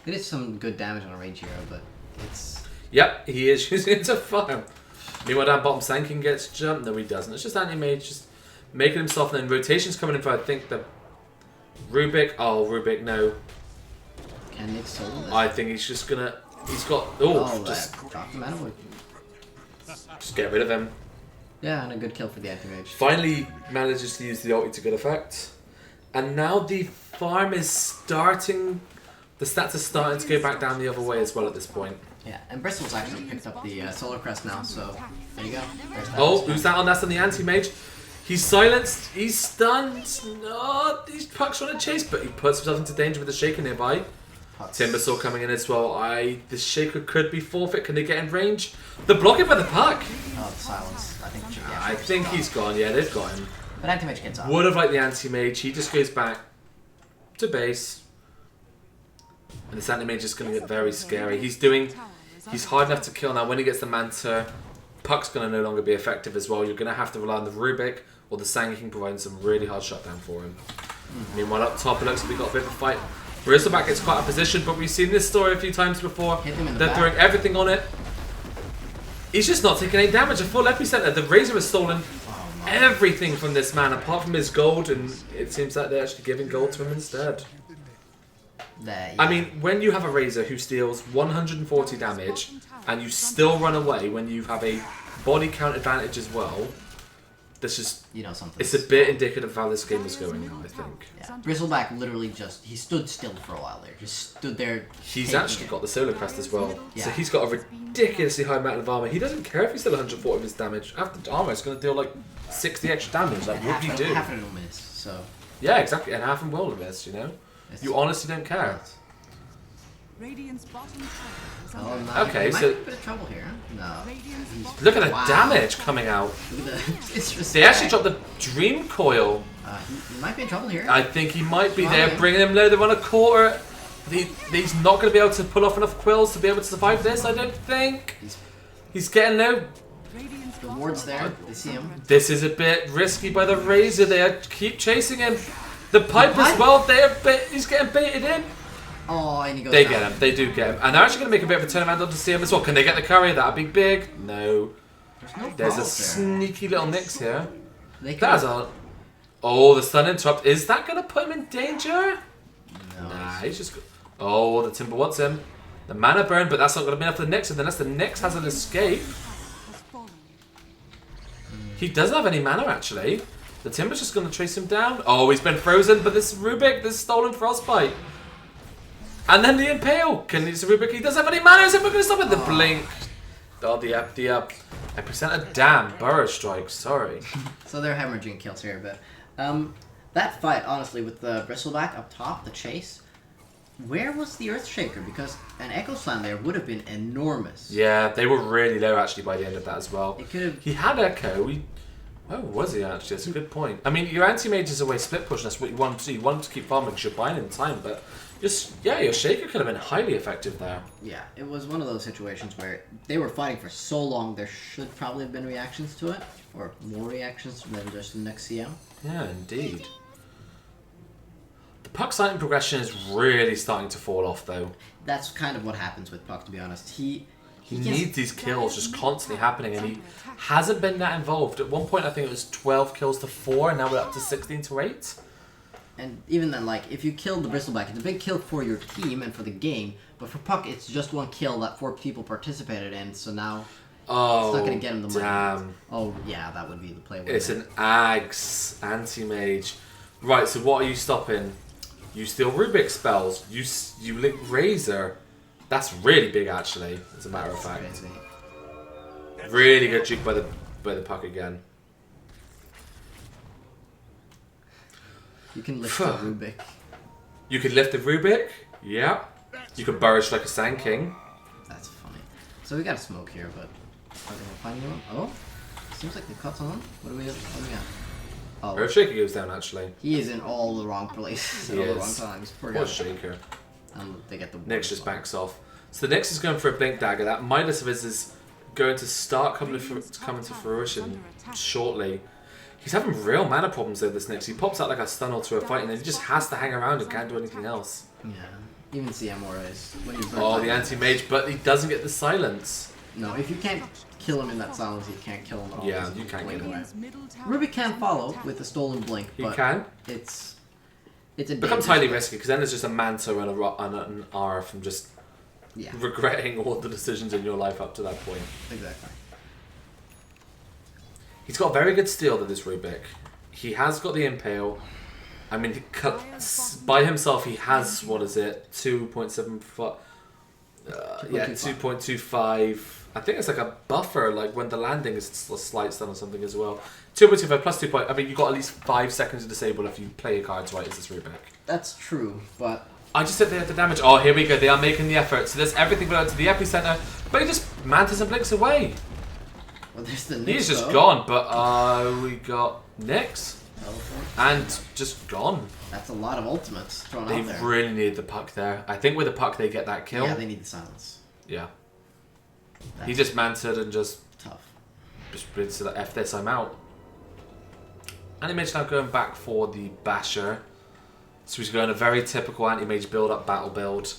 It is some good damage on a range hero, but it's... Yep, he is using it to farm. Meanwhile, down bottom, Sankin gets jumped. No, he doesn't. It's just Anti-Mage just making himself, and then rotation's coming in for, I think, the Rubik. Oh, Rubik, no. Can Nick solo this? I think he's just going to... He's got... just drop the mana wood. Just get rid of him. Yeah, and a good kill for the anti-mage. Finally manages to use the ulti to good effect. And now the farm is starting... The stats are starting to go back down the other way as well at this point. Yeah, and Bristol's actually picked up the Solar Crest now, so there you go. There's that Oh, response. who's that on? That's on the anti-mage. He's silenced. He's stunned. No, these Puck's trying to chase, but he puts himself into danger with the Shaker nearby. Pucks. Timbersaw coming in as well. The Shaker could be forfeit. Can they get in range? The block it by the Puck. Oh, the silence. I think, yeah, I think he's gone. Yeah, they've got him. But anti-mage gets off. Would have liked the anti-mage. He just goes back to base. And this anti-mage is going to get very scary. He's hard enough to kill now. When he gets the Manta, Puck's going to no longer be effective as well. You're going to have to rely on the Rubik or the Sanking providing some really hard shutdown for him. Meanwhile, up top, it looks like we've got a bit of a fight. Bristleback gets quite a position, but we've seen this story a few times before. Hit him in the They're back. throwing everything on it. He's just not taking any damage. A full epicenter. The Razor has stolen everything from this man, apart from his gold, and it seems like they're actually giving gold to him instead. There, I mean, when you have a Razor who steals 140 damage, and you still run away when you have a body count advantage as well, this is... you know something. It's a bit indicative of how this game is going now, I think. Yeah. Bristleback literally he stood still for a while there. Just stood there. He's taking actually it. got the Solar Crest as well. So Yeah. he's got a ridiculously high amount of armor. He doesn't care if he's still 140 of his damage. After armor, it's going to deal like 60 extra damage. Like, what do you do? Half of it will miss, so... Yeah, exactly. And half in wilderness, you know? It's- You honestly don't care. Radiant's bottom tower is Oh, under no. Okay, he might so- be in a bit of trouble here. No. Radiant's He's- bottom Look at the Wow. damage coming out. Look at the disrespect. They actually dropped the Dream Coil. He might be in trouble here. I think he might be there, Fine. bringing him low. They want a quarter. He's not going to be able to pull off enough quills to be able to survive this, I don't think. He's getting low. Radiant's The bottom ward's there. tower They is see him. under attack. This is a bit risky by the Razor. They keep chasing him. The pipe as pipe? well. He's getting baited in. Oh, and he goes They down. get him. They do get him. And they're actually going to make a bit of a turnaround onto CM as well. Can they get the courier? That'd be big. No. There's no There's a falls there. sneaky little Nyx here. They could- That's a... Oh, the stun interrupt. Is that going to put him in danger? No, Nah, he's just... Oh, the Timber wants him. The mana burn, but that's not going to be enough for the Nyx. And unless the Nyx has an escape... Has fallen. He doesn't have any mana, actually. The Timber's just going to chase him down. Oh, he's been frozen, but this Rubik, this stolen Frostbite. And then the Impale. Can this Rubik, he doesn't have any mana. Is it going to stop it? The Blink. Oh, the up. I present a damn Burrow Strike, sorry. So they're hemorrhaging kills here, but that fight, honestly, with the Bristleback up top, the chase, where was the Earthshaker? Because an Echo Slam there would have been enormous. Yeah, they were really low, actually, by the end of that as well. It could have. He had Echo. Where was he, actually? That's a good point. I mean, your anti-mage is away split pushing. That's what you want to do. You want to keep farming because you're buying in time, but just, yeah, your Shaker could have been highly effective there. Yeah, it was one of those situations where they were fighting for so long, there should probably have been reactions to it, or more reactions than just the next CM. Yeah, indeed. The puck sighting progression is really starting to fall off, though. That's kind of what happens with Puck, to be honest. He He gets- needs these kills just constantly happening, and he hasn't been that involved. At one point, I think it was 12 kills to 4, and now we're up to 16 to 8. And even then, like, if you kill the Bristleback, it's a big kill for your team and for the game, but for Puck, it's just one kill that 4 people participated in, so now Oh, it's not going to get him the money. damn. Oh, yeah, that would be the play. It's an Ags anti-mage. Right, so what are you stopping? You steal Rubik spells. You link Razor. That's really big, actually, as a matter of fact. Crazy. Really good juke by the puck again. You can lift the Rubik. You could lift the Rubik. Yeah. You could burst like a Sand King. That's funny. So we got a smoke here, but are they gonna find anyone? Oh, seems like they cut someone. What do we got? Oh, Earthshaker goes down, actually. he is in all the wrong places at He all the is. wrong times. Poor Poor guy. Shaker. They get the Nyx just backs off. So the Nyx is going for a Blink Dagger. That Midas of his is going to start coming to fruition shortly. He's having real mana problems though, this Nyx. He pops out like a stun or to a fight and then he just has to hang around and can't do anything else. Yeah, even CM is when you burn Oh, like the that. anti-mage, but he doesn't get the silence. No, if you can't kill him in that silence, you can't kill him at all. Yeah, He's you just can't blink get him. away. Radiant's middle tower Ruby is can under follow attack. with the stolen blink, He but can. it's a Becomes dangerous highly way. risky because then there's just a Manta and an R from just Yeah, regretting all the decisions in your life up to that point. exactly. He's got very good steal to this Rubik. He has got the Impale. I mean, by himself, he has, what is it, 2.75? Yeah, 2.25. I think it's like a buffer, like when the landing is a slight stun or something as well. 2.25 plus 2. I mean, you've got at least 5 seconds to disable if you play your cards right as this Rubik. That's true, but I just said they had the damage. Oh, here we go. They are making the effort. So there's everything related to the epicenter, but he just mantas and blinks away. well, there's the He's Nyx, just though. gone, but we got Nyx. Teleport. And just gone. That's a lot of ultimates thrown They out there. really need the puck there. I think with the puck they get that kill. Yeah, they need the silence. Yeah. That's He just manted and just tough. so that F this, I'm out. Anti-Mage now going back for the Basher. So he's going a very typical Anti-Mage build-up battle build.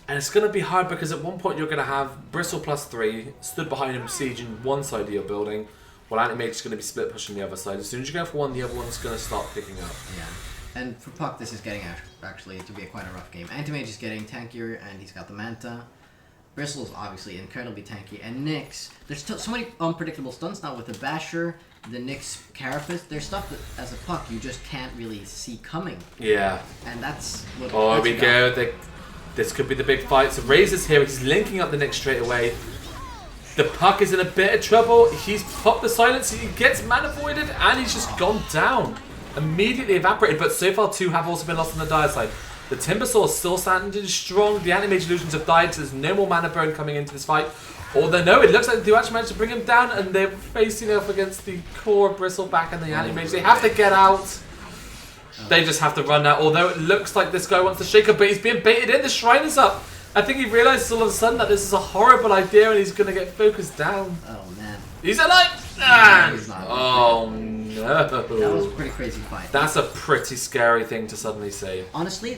And it's going to be hard because at one point you're going to have Bristle plus 3 stood behind him sieging one side of your building, while Anti-Mage is going to be split pushing the other side. As soon as you go for one, the other one's going to start picking up. Yeah. And for Puck, this is getting actually to be quite a rough game. Anti-Mage is getting tankier, and he's got the Manta. Bristle's obviously incredibly tanky. And Nyx, there's still so many unpredictable stunts now with the Basher, the Nyx Carapace. There's stuff that, as a Puck, you just can't really see coming. Yeah. And that's what... Oh, that's here we what go. This could be the big fight. So Razor's here. He's linking up the Nyx straight away. The puck is in a bit of trouble. He's popped the silence. He gets mana voided, and he's just gone down. immediately evaporated, but so far 2 have also been lost on the dire side. The Timbersaw is still standing strong. The Anti-Mage Illusions have died, so there's no more mana burn coming into this fight. Although, no, it looks like they do actually manage to bring him down, and they're facing off against the core Bristleback and the Anti-Mage. They have to get out. They just have to run now, although it looks like this guy wants to shake up, but he's being baited in. The Shrine is up. I think he realizes all of a sudden that this is a horrible idea, and he's going to get focused down. Oh, man. He's alive! No, he's not. Oh, no. That was a pretty crazy fight. That's a pretty scary thing to suddenly see. Honestly,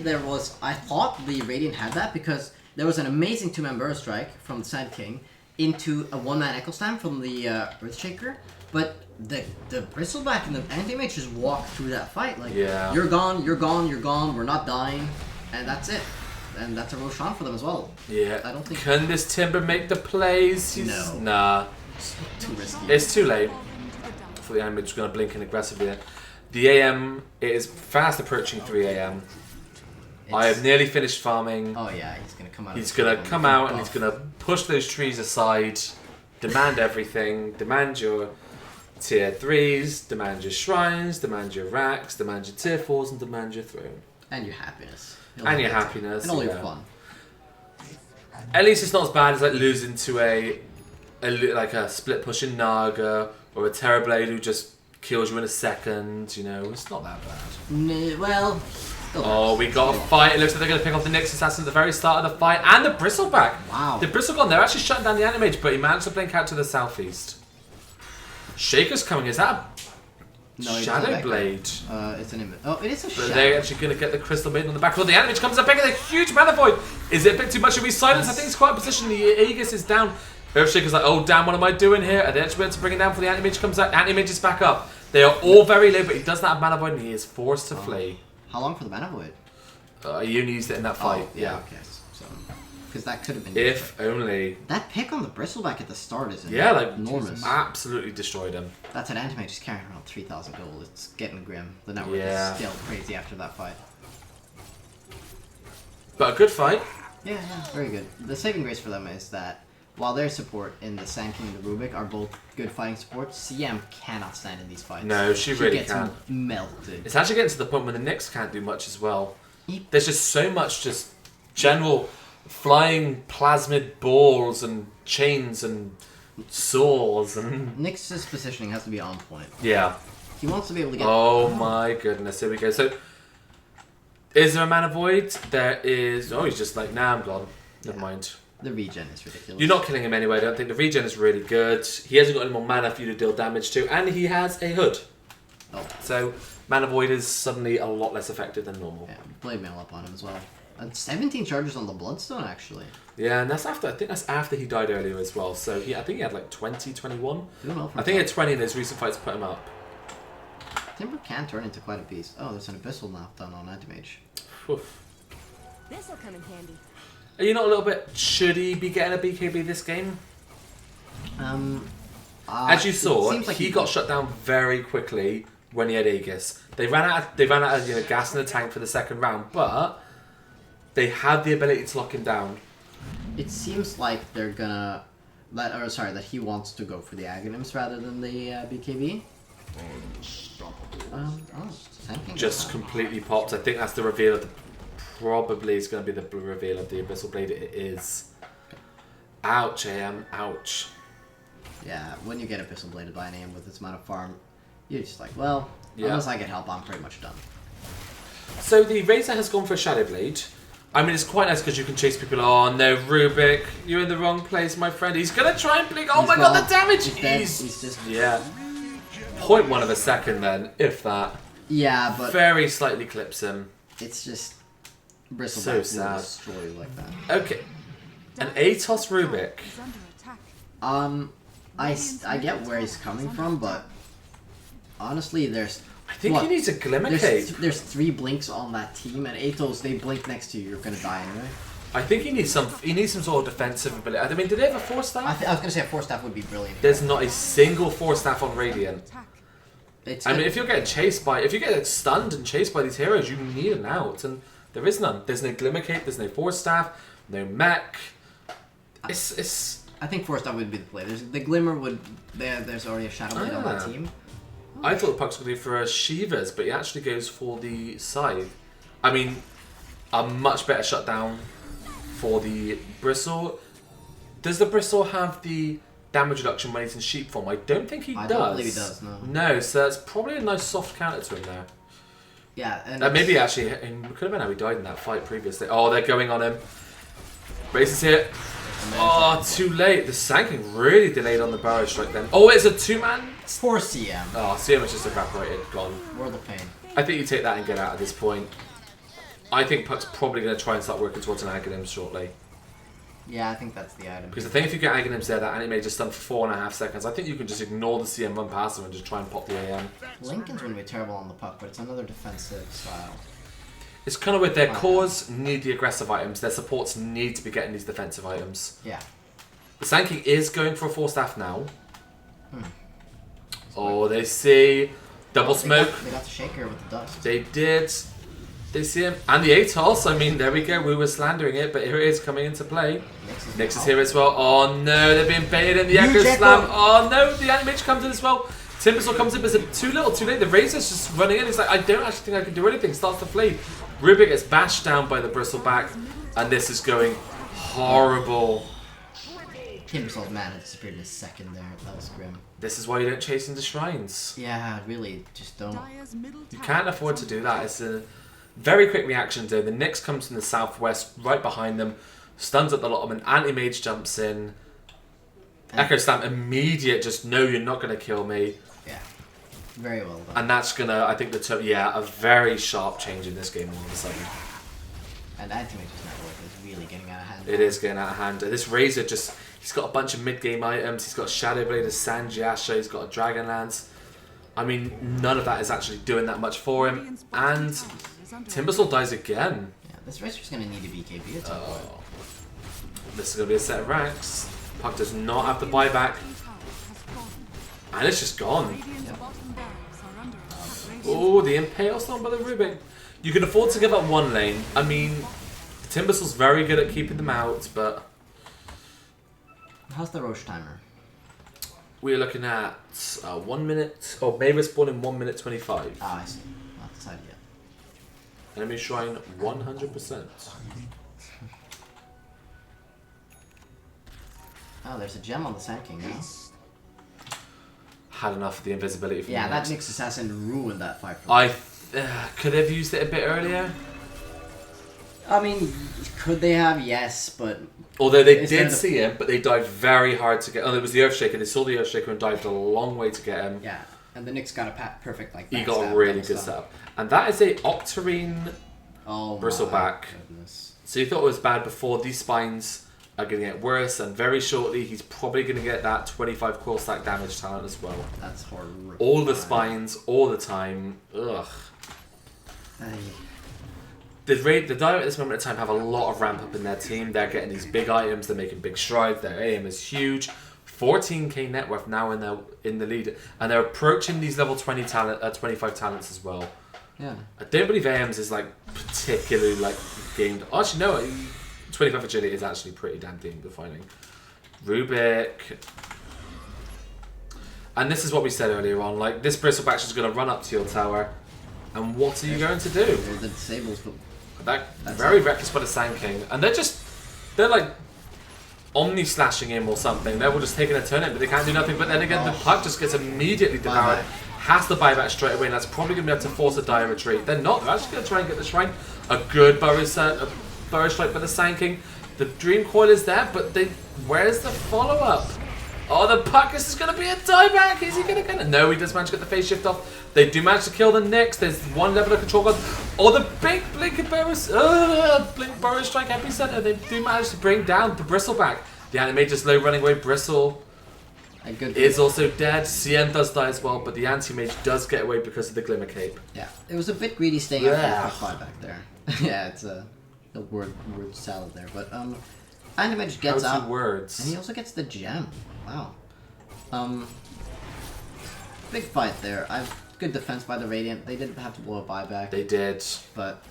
I thought the Radiant had that because there was an amazing 2-man Burrow Strike from the Sand King into a 1-man Echo Slam from the Earthshaker, but the Bristleback and the Anti-Mage just walked through that fight. Like, you're gone, you're gone, you're gone, we're not dying, and that's it. And that's a Roshan for them as well. Yeah. I don't think... Can this Timber make the plays? No. Nah. It's too risky. It's too late for the Anti-Mage. Just going to blink in aggressively. The AM is fast approaching 3 AM. I have nearly finished farming. Oh yeah, he's gonna come out. He's gonna come out and he's gonna push those trees aside, demand everything, demand your tier 3s, demand your shrines, demand your racks, demand your tier 4s, and demand your throne. And your happiness. And your happiness. And all your fun. At least it's not as bad as like losing to a split pushing Naga or a Terrorblade who just kills you in a second. You know, it's not that bad. Well. Oh, we got a fight. It looks like they're going to pick off the Nyx Assassin at the very start of the fight. And the Bristleback. Wow. The Bristleback, they're actually shutting down the Anti-Mage, but he managed to blink out to the southeast. Shaker's coming. Is that a Shadow Blade? It's an image. Oh, it is a Shadow. But they're actually going to get the Crystal Maiden on the back. Well, the Anti-Mage comes up picking a huge Mana Void. Is it a bit too much? Are we silenced? I think it's quite a position. The Aegis is down. Earthshaker's like, oh, damn, what am I doing here? Are they actually able to bring it down before the Anti-Mage comes out? Anti-Mage is back up. They are all very low, but he does not have Mana Void, and he is forced to flee. How long for the Mana Void? You only used it in that fight. Yeah. Okay. So, because that could have been. If only. That pick on the Bristleback at the start is enormous. Absolutely destroyed him. That's an Anti-Mage just carrying around 3,000 gold. It's getting grim. The network is still crazy after that fight. But a good fight. Yeah, very good. The saving grace for them is that while their support in the Sand King and the Rubik are both good fighting supports, CM cannot stand in these fights. No, she really gets can't. Melted. It's actually getting to the point where the Nyx can't do much as well. There's just so much just general flying plasmid balls and chains and swords and... Nyx's positioning has to be on point. Yeah. He wants to be able to get... Oh my goodness, here we go. So, is there a Mana Void? There is... Oh, he's just like, nah, I'm gone. Never mind. The regen is ridiculous. You're not killing him anyway, I don't think. The regen is really good. He hasn't got any more mana for you to deal damage to, and he has a hood. Oh. So, Mana Void is suddenly a lot less effective than normal. Yeah, Blade Mail up on him as well. And 17 charges on the Bloodstone, actually. Yeah, and that's after, I think that's after he died earlier as well. So, I think he had like 20, 21. Well I think he had 20 in his recent fights put him up. Timber can turn into quite a beast. Oh, there's an Abyssal knockdown on Anti-Mage. This'll come in handy. Are you not a little bit, should he be getting a BKB this game? As you saw, like he got shut down very quickly when he had Aegis. They ran out of gas in the tank for the second round, but they had the ability to lock him down. It seems like they're gonna that he wants to go for the Aghanims rather than the BKB. Just completely popped. I think that's the reveal of the... Probably is going to be the reveal of the Abyssal Blade. It is. Ouch, AM. Ouch. Yeah, when you get Abyssal Bladed by an AM with its amount of farm, you're just like, well, unless I get help, I'm pretty much done. So the Razor has gone for a Shadow Blade. I mean, it's quite nice because you can chase people. Oh no, Rubik, you're in the wrong place, my friend. He's going to try and blink. Oh my god, the damage! He's just... Yeah. 0.1 of a second then, if that. Yeah, but... Very slightly clips him. It's just... Bristleback so sad. will destroy you like that. Okay. An Atos Rubik. I get where he's coming from, but honestly, there's... I think he needs a Glimmer Cape. There's 3 blinks on that team, and Atos, they blink next to you, you're gonna die anyway. I think he needs some sort of defensive ability. I mean, do they have a 4-staff? I was gonna say a 4-staff would be brilliant. There's not a single 4-staff on Radiant. I mean, if you're getting chased by... If you get stunned and chased by these heroes, you need an out, and there is none. There's no Glimmer Cape, there's no 4-staff, no mech. It's... I think 4-staff would be the play. The Glimmer would... There's already a Shadow Blade on that team. Oh, I thought the puck's going to go for a Shiva's, but he actually goes for the scythe. I mean, a much better shutdown for the Bristle. Does the Bristle have the damage reduction when he's in sheep form? I don't think he does. I don't believe he does, no. No, so that's probably a nice soft counter to him there. Yeah, and maybe actually, it could have been how he died in that fight previously. Oh, they're going on him. Races here. Oh, too late. The Sanking really delayed on the barrage strike then. Oh, it's a 2-man? for CM. Oh, CM has just evaporated, gone. World of Pain. I think you take that and get out at this point. I think Puck's probably going to try and start working towards an Aghanim shortly. Yeah, I think that's the item. Because I think if you get Aghanims there, that anime just stun for 4.5 seconds. I think you can just ignore the CM run past them and just try and pop the AM. Lincoln's going to be terrible on the puck, but it's another defensive style. It's kind of with their cores need the aggressive items, their supports need to be getting these defensive items. Yeah. The Sanking is going for a 4-staff now. Oh, they see double smoke. They got the shaker with the dust. They did. They see him. And the ATOS, I mean, there we go. We were slandering it, but here it is coming into play. Nyx is here as well. Oh no, they're being baited in the Echo Slam. Oh no, the Animage comes in as well. Timbersaw comes in, but it's too little, too late. The Razor's just running in. He's like, I don't actually think I can do anything. Starts to flee. Rubik gets bashed down by the Bristleback, and this is going horrible. Timbersaw's mana disappeared in a second there. That was grim. This is why you don't chase into shrines. Yeah, really, just don't. You can't afford to do that. It's a very quick reaction though. The Nyx comes from the southwest, right behind them, stuns at the lot of them, and Anti-Mage jumps in. Echo Slam, immediate, just no, you're not going to kill me. Yeah, very well done. And that's going to, I think, a very sharp change in this game all of a sudden. And Anti-Mage's network is really getting out of hand. It is getting out of hand. This Razor just, he's got a bunch of mid-game items. He's got Shadow Blade, a Sanjiasha, he's got a Dragon Lance. I mean, none of that is actually doing that much for him. And Timbersaw dies again. Yeah, this Razor's going to need a BKB at some point. This is going to be a set of ranks. Puck does not have the buyback. And it's just gone. Oh, the Impale Storm by the Rubik. You can afford to give up one lane. I mean, Timbersaw's very good at keeping them out, but... How's the Roche timer? We're looking at 1 minute... Oh, May respawn in 1 minute 25. Ah, I see. Not decided yet. Enemy shrine 100%. Oh, there's a gem on the Sand King now. Had enough of the invisibility from Yeah, the that Nyx. Nyx Assassin ruined that fight for me. Could have used it a bit earlier. I mean, could they have? Yes, but... Although they Instead did of- see him, but they dived very hard to get... Oh, it was the Earthshaker. They saw the Earthshaker and dived a long way to get him. Yeah, and the Nyx got a perfect, like, He backstab got a really double good stab. setup. And that is a Octarine Oh Bristleback. my goodness. So you thought it was bad before. These spines are going to get worse, and very shortly he's probably going to get that 25 quill stack damage talent as well. That's horrible. All the spines, all the time. Ugh. The Dire at this moment in time have a lot of ramp up in their team. They're getting these big items, they're making big strides, their aim is huge. 14k net worth now in the lead, and they're approaching these level 25 talents as well. Yeah. I don't believe AM's is like particularly like gamed. Actually, no, 25 agility is actually pretty damn game defining. Rubik. And this is what we said earlier on, like this Bristleback is going to run up to your tower, and what are you going to do? There's the disables, but... That's very reckless by the Sand King, and they're like omni slashing him or something. They're all just taking a turn in, but they can't do nothing. But then again, the puck just gets immediately devoured. Has the buyback straight away, and that's probably going to be able to force a dire retreat. They're not. They're actually going to try and get the shrine. A good burrow strike by the Sand King. The Dream Coil is there, but where's the follow up? Oh, the puck, this is going to be a dieback. Is he going to get it? No, he does manage to get the phase shift off. They do manage to kill the Nyx. There's one level of control gone. Oh, the big Blink Burrow Strike Epicenter. They do manage to bring down the Bristleback. The Anti-Mage is low running away. Bristle is also dead. CN does die as well, but the Anti-Mage does get away because of the Glimmer Cape. Yeah, it was a bit greedy staying up for the buyback there. Yeah, it's a word salad there. But Anti-Mage gets out. Words. And he also gets the gem. Wow. Big fight there. Good defense by the Radiant. They didn't have to blow a buyback. They did. But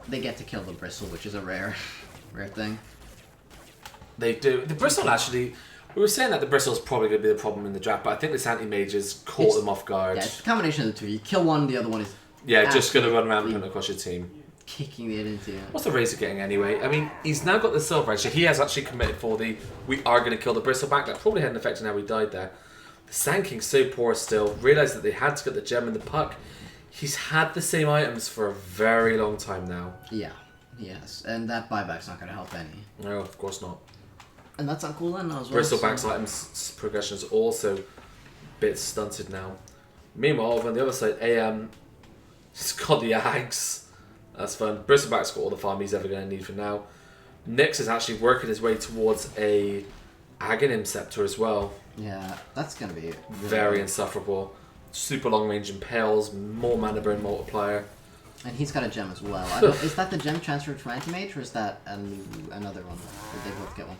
they get to kill the Bristle, which is a rare thing. They do. The Bristle actually, We were saying that the Bristle's probably going to be the problem in the draft, but I think this anti-mage has caught them off guard. Yeah, it's a combination of the two. You kill one, the other one is just going to run around and put across your team. kicking it into. What's the Razor getting anyway? I mean, he's now got the Silver Edge, so he has actually committed for the we are going to kill the Bristleback. That probably had an effect on how he died there. The Sand King's so poor still. Realised that they had to get the gem and the puck. He's had the same items for a very long time now. Yeah, yes, and that buyback's not going to help any. No, of course not. And that's on cooldown now as well. Bristleback's items progression is also a bit stunted now. Meanwhile, over on the other side, AM has got the Ags. That's fun. Bristleback's got all the farm he's ever going to need for now. Nyx is actually working his way towards a Aghanim Scepter as well. Yeah, that's going to be Very insufferable. Super long range impales, more mana burn multiplier. And he's got a gem as well. Is that the gem transferred from Anti-Mage, or is that another one? Or did they both get one?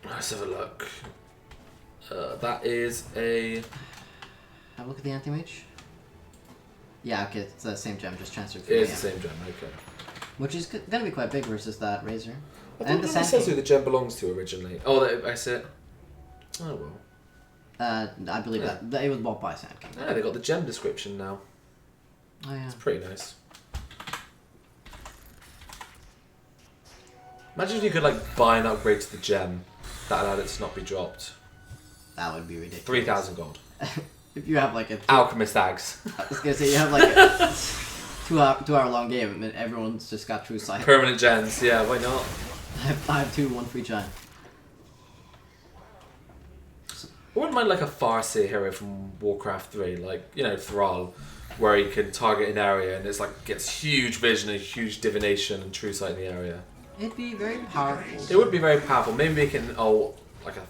Let's have a look. That is a... Have a look at the Anti-Mage. Yeah, okay, it's the same gem, just transferred It from is the same gem, okay. Which is going to be quite big versus that Razor. I And the thought it Sand says King. who the gem belongs to originally. Oh, I said... Oh, well. I believe that it was bought by Sand King. Yeah, they got the gem description now. Oh yeah. It's pretty nice. Imagine if you could like buy an upgrade to the gem that allowed it to not be dropped. That would be ridiculous. 3,000 gold. If you have like a... Alchemist Ags. I was going to say, you have like a 2 hour long game and everyone's just got True Sight. Permanent gens, yeah, why not? I have 2, 1 free giant. I wouldn't mind like a Farseer hero from Warcraft 3, like, you know, Thrall, where he can target an area and it's like gets huge vision and huge divination and true sight in the area. It'd be very powerful. It would be very powerful. Maybe we can like a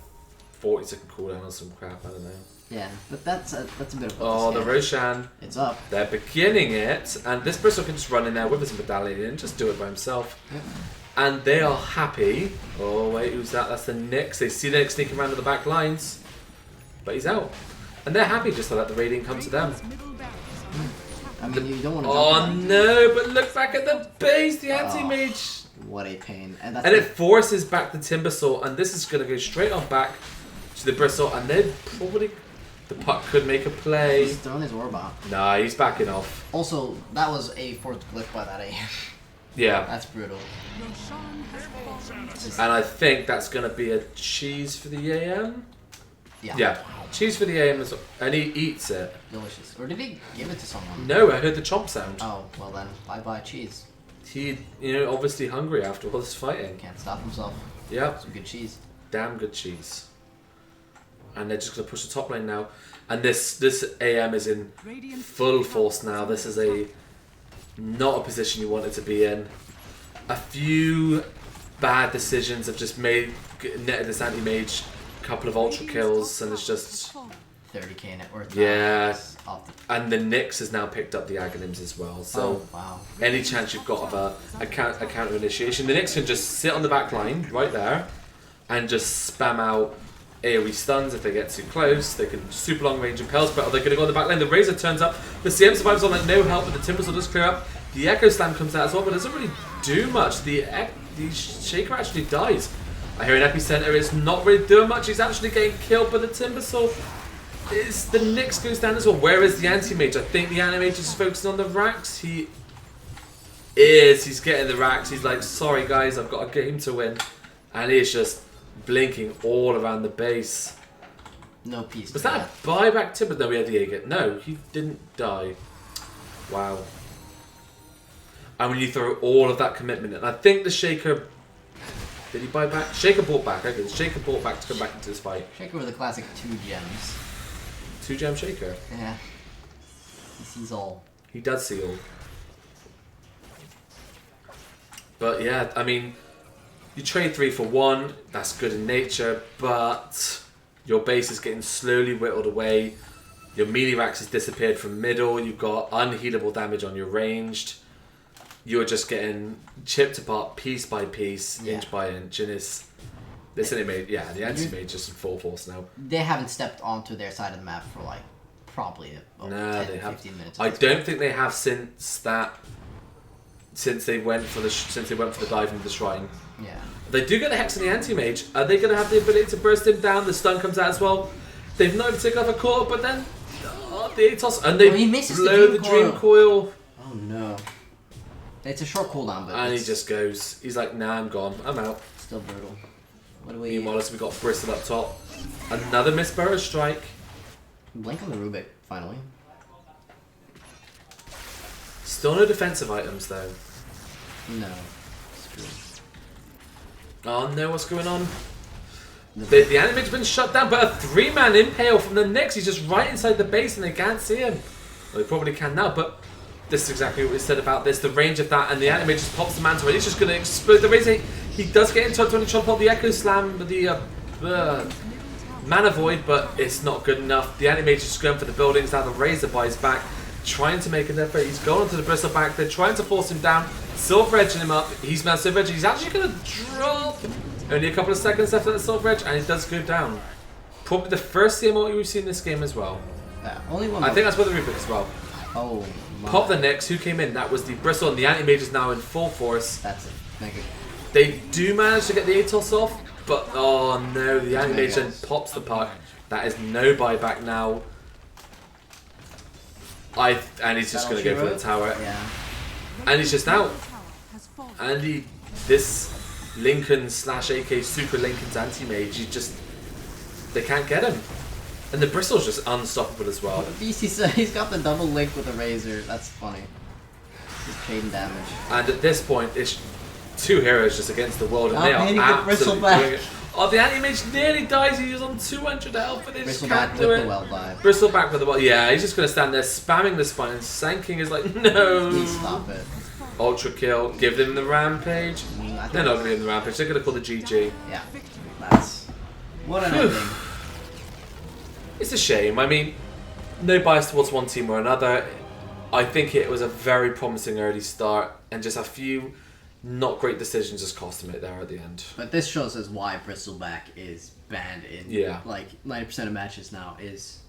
40-second cooldown or some crap, I don't know. Yeah, but that's a bit of a Oh, the scam. Roshan. It's up. They're beginning it, and this Bristol can just run in there with his medallion and just do it by himself. Yep. And they are happy. Oh wait, who's that? That's the Nyx. They see the Nyx sneaking around to the back lines. But he's out. And they're happy just to let the Radiant come to them. I mean, you don't want to Oh jump no, but look back at the base, the anti-mage. What a pain. And that's And it forces back the Timbersaw, and this is going to go straight on back to the Bristle, and then probably the puck could make a play. He's throwing his orb out. Nah, he's backing off. Also, that was a fourth glyph by that AM. Yeah. That's brutal. Roshan has fallen. And I think that's going to be a cheese for the AM. Yeah. Yeah, cheese for the AM, as well. And he eats it. Delicious. Or did he give it to someone? No, I heard the chomp sound. Oh, well then, bye-bye cheese. He, obviously hungry after all this fighting. Can't stop himself. Yep. Some good cheese. Damn good cheese. And they're just going to push the top lane now. And this AM is in full force now. This is not a position you want it to be in. A few bad decisions have just netted this anti-mage a couple of ultra kills, and it's just... 30k net worth. Yeah. Off the... And the Nyx has now picked up the Aghanims as well. So Oh, wow. any chance you've got of a counter initiation, the Nyx can just sit on the back line right there and just spam out AoE stuns if they get too close. They can super long range impels, but they're going to go on the back line. The Razor turns up. The CM survives on like no help, but the Timbers will just clear up. The Echo Slam comes out as well, but it doesn't really do much. The Shaker actually dies. I hear an Epicenter. It's not really doing much. He's actually getting killed by the Timbersaw. The Nyx goes down as well. Where is the Anti-Mage? I think the Anti-Mage is focusing on the racks. He is. He's getting the racks. He's like, sorry guys, I've got a game to win. And he's just blinking all around the base. No peace. Was that a buyback Timber? No, we had Jaeger. No, he didn't die. Wow. And when you throw all of that commitment in, I think the Shaker... Did he buy back? Shaker bought back. Okay, the Shaker bought back to come back into this fight. Shaker with the classic 2 gems. 2-gem Shaker. Yeah. He sees all. He does see all. But yeah, I mean, you trade 3 for 1. That's good in nature, but your base is getting slowly whittled away. Your melee racks has disappeared from middle. You've got unhealable damage on your ranged. You're just getting chipped apart piece by piece, inch by inch, and the anti-mage just in full force now. They haven't stepped onto their side of the map for like probably 10, 15 minutes. I don't think they have since they went for the dive into the shrine. Yeah. They do get the Hex and the Anti-Mage. Are they going to have the ability to burst him down? The stun comes out as well. They've not even taken off a quarter, but then the Atos, and they he misses blow the the Dream Dream Coil. Oh no. It's a short cooldown, but And it's he just goes, he's like, nah, I'm gone. I'm out. still brutal. What do we... Meanwhile, we got Bristle up top. Another missed Burrow Strike. Blink on the Rubik, finally. Still no defensive items, though. No. Oh no, what's going on? The Animage's been shut down, but a 3-man impale from the Nyx. He's just right inside the base and they can't see him. Well, they probably can now, but this is exactly what we said about this. The range of that, and the Animage just pops the mantle, and he's just going to explode the Razor. He does get in touch when he tries to pop the Echo Slam with the Mana Void, but it's not good enough. The Animage is just going for the buildings. Now the Razor buys back, trying to make an effort. He's going onto the Bristleback. They're trying to force him down. Silver Edging him up. He's now Silver Edge. He's actually going to drop. Only a couple of seconds left at the Silver Edge, and it does go down. Probably the first CMO we've seen in this game as well. Yeah, only one. I think that's for the Rubik as well. Oh, my. Pop the Nyx. Who came in? That was the Bristle, and the Anti-Mage is now in full force. That's it. Thank you. They do manage to get the Atos off, but oh no, the Anti-Mage then pops the puck. That is no buyback now. And he's just going to go for the tower. Yeah. And he's just out. And this Lincoln / AK Super Lincoln's Anti-Mage, they can't get him. And the Bristle's just unstoppable as well. BC said he's got the double link with the Razor. That's funny. He's trading damage. And at this point, it's two heroes just against the world, and they hitting are the Bristle absolutely back. doing it. Oh, the Anti-Mage nearly dies. He was on 200 health, but they just Bristleback can't do with it. the well dive. Bristleback with the well. Yeah, he's just going to stand there spamming the spine, and Sanking is like, no. Please stop it. Ultra kill. Give them the Rampage. I think They're not going to give them the Rampage. They're going to call the GG. Yeah. That's... What an ending. It's a shame. I mean, no bias towards one team or another. I think it was a very promising early start, and just a few not great decisions just cost him it there at the end. But this shows us why Bristleback is banned in like 90% of matches now. Is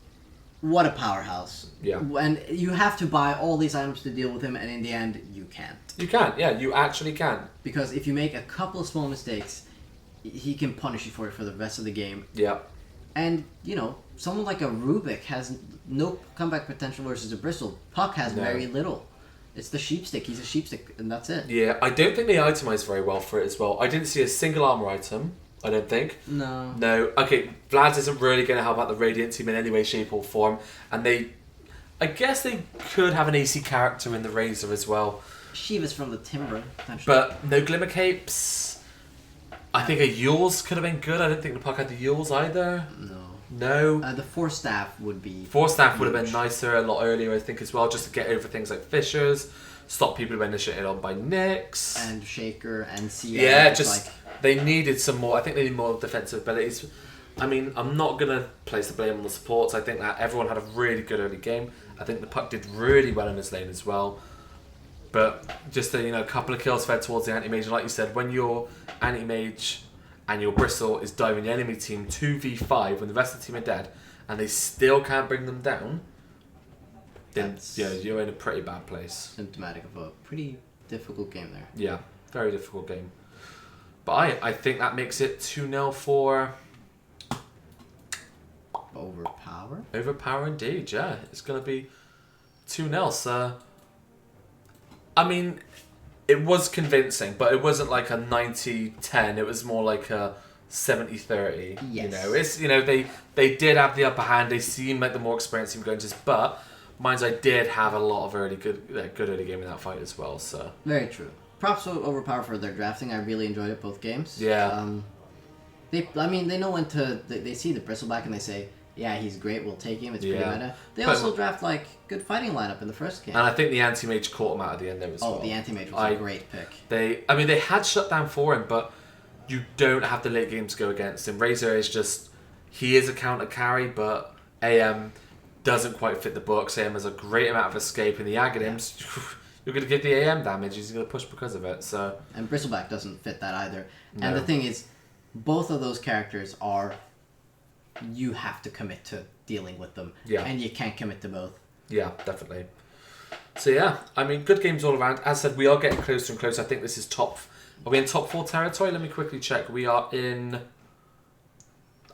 what a powerhouse. Yeah. And you have to buy all these items to deal with him, and in the end, you can't. You can, yeah, you actually can. Because if you make a couple of small mistakes, he can punish you for it for the rest of the game. Yeah. And, you know, someone like a Rubik has no comeback potential versus a Bristle. Puck has very little. It's the sheepstick. He's a sheepstick, and that's it. Yeah, I don't think they itemized very well for it as well. I didn't see a single armor item, I don't think. No. No. Okay, Vlad's isn't really going to help out the Radiant team in any way, shape, or form. And I guess they could have an AC character in the Razor as well. Shiva's from the Timber, potentially. But no Glimmer Capes. I think a Yules could have been good. I don't think the Puck had the Yules either. No. The Force Staff would be... Force Staff would have been nicer a lot earlier, I think, as well, just to get over things like Fissures, stop people being initiated on by Nyx. And Shaker and CM. Yeah, just they needed some more. I think they need more defensive abilities. I mean, I'm not going to place the blame on the supports. I think that everyone had a really good early game. I think the Puck did really well in his lane as well. But just a couple of kills fed towards the Anti-Mage. And like you said, when your Anti-Mage and your Bristle is diving the enemy team 2v5 when the rest of the team are dead, and they still can't bring them down, then you're in a pretty bad place. Symptomatic of a pretty difficult game there. Yeah, very difficult game. But I think that makes it 2-0 for... Overpower? Overpower indeed, yeah. It's going to be 2-0, so... I mean, it was convincing, but it wasn't like a 90-10. It was more like a 70-30. Yes. They did have the upper hand. They seemed like the more experienced team going to this, but Mind's Eye did have a lot of early good early game in that fight as well. So very true. Props to Overpower for their drafting. I really enjoyed it both games. Yeah. They know when to. They see the Bristleback and they say, yeah, he's great, we'll take him, it's pretty meta. They also draft, good fighting lineup in the first game. And I think the Anti-Mage caught him out at the end there as well. Oh, the Anti-Mage was a great pick. They had shut down for him, but you don't have the late game to go against him. Razor is just... He is a counter carry, but AM doesn't quite fit the books. AM has a great amount of escape, and the Aghanims, you're going to give the AM damage, he's going to push because of it, so... And Bristleback doesn't fit that either. No. And the thing is, both of those characters are... You have to commit to dealing with them. Yeah. And you can't commit to both. Yeah, definitely. So yeah, I mean, good games all around. As I said, we are getting closer and closer. I think this is top Are we in top 4 territory? Let me quickly check. We are in...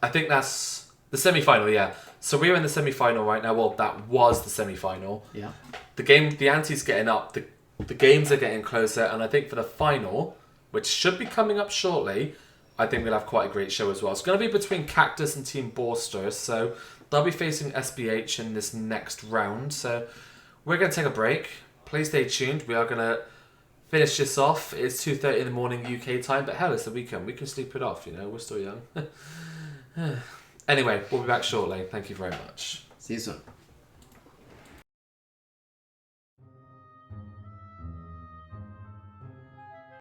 I think that's the semi-final, yeah. So we're in the semi-final right now. Well, that was the semi-final. Yeah. The ante's getting up. The games are getting closer. And I think for the final, which should be coming up shortly, I think we'll have quite a great show as well. It's going to be between Cactus and Team Borster. So they'll be facing SBH in this next round. So we're going to take a break. Please stay tuned. We are going to finish this off. It's 2:30 in the morning UK time. But hell, it's the weekend. We can sleep it off, you know. We're still young. Anyway, we'll be back shortly. Thank you very much. See you soon.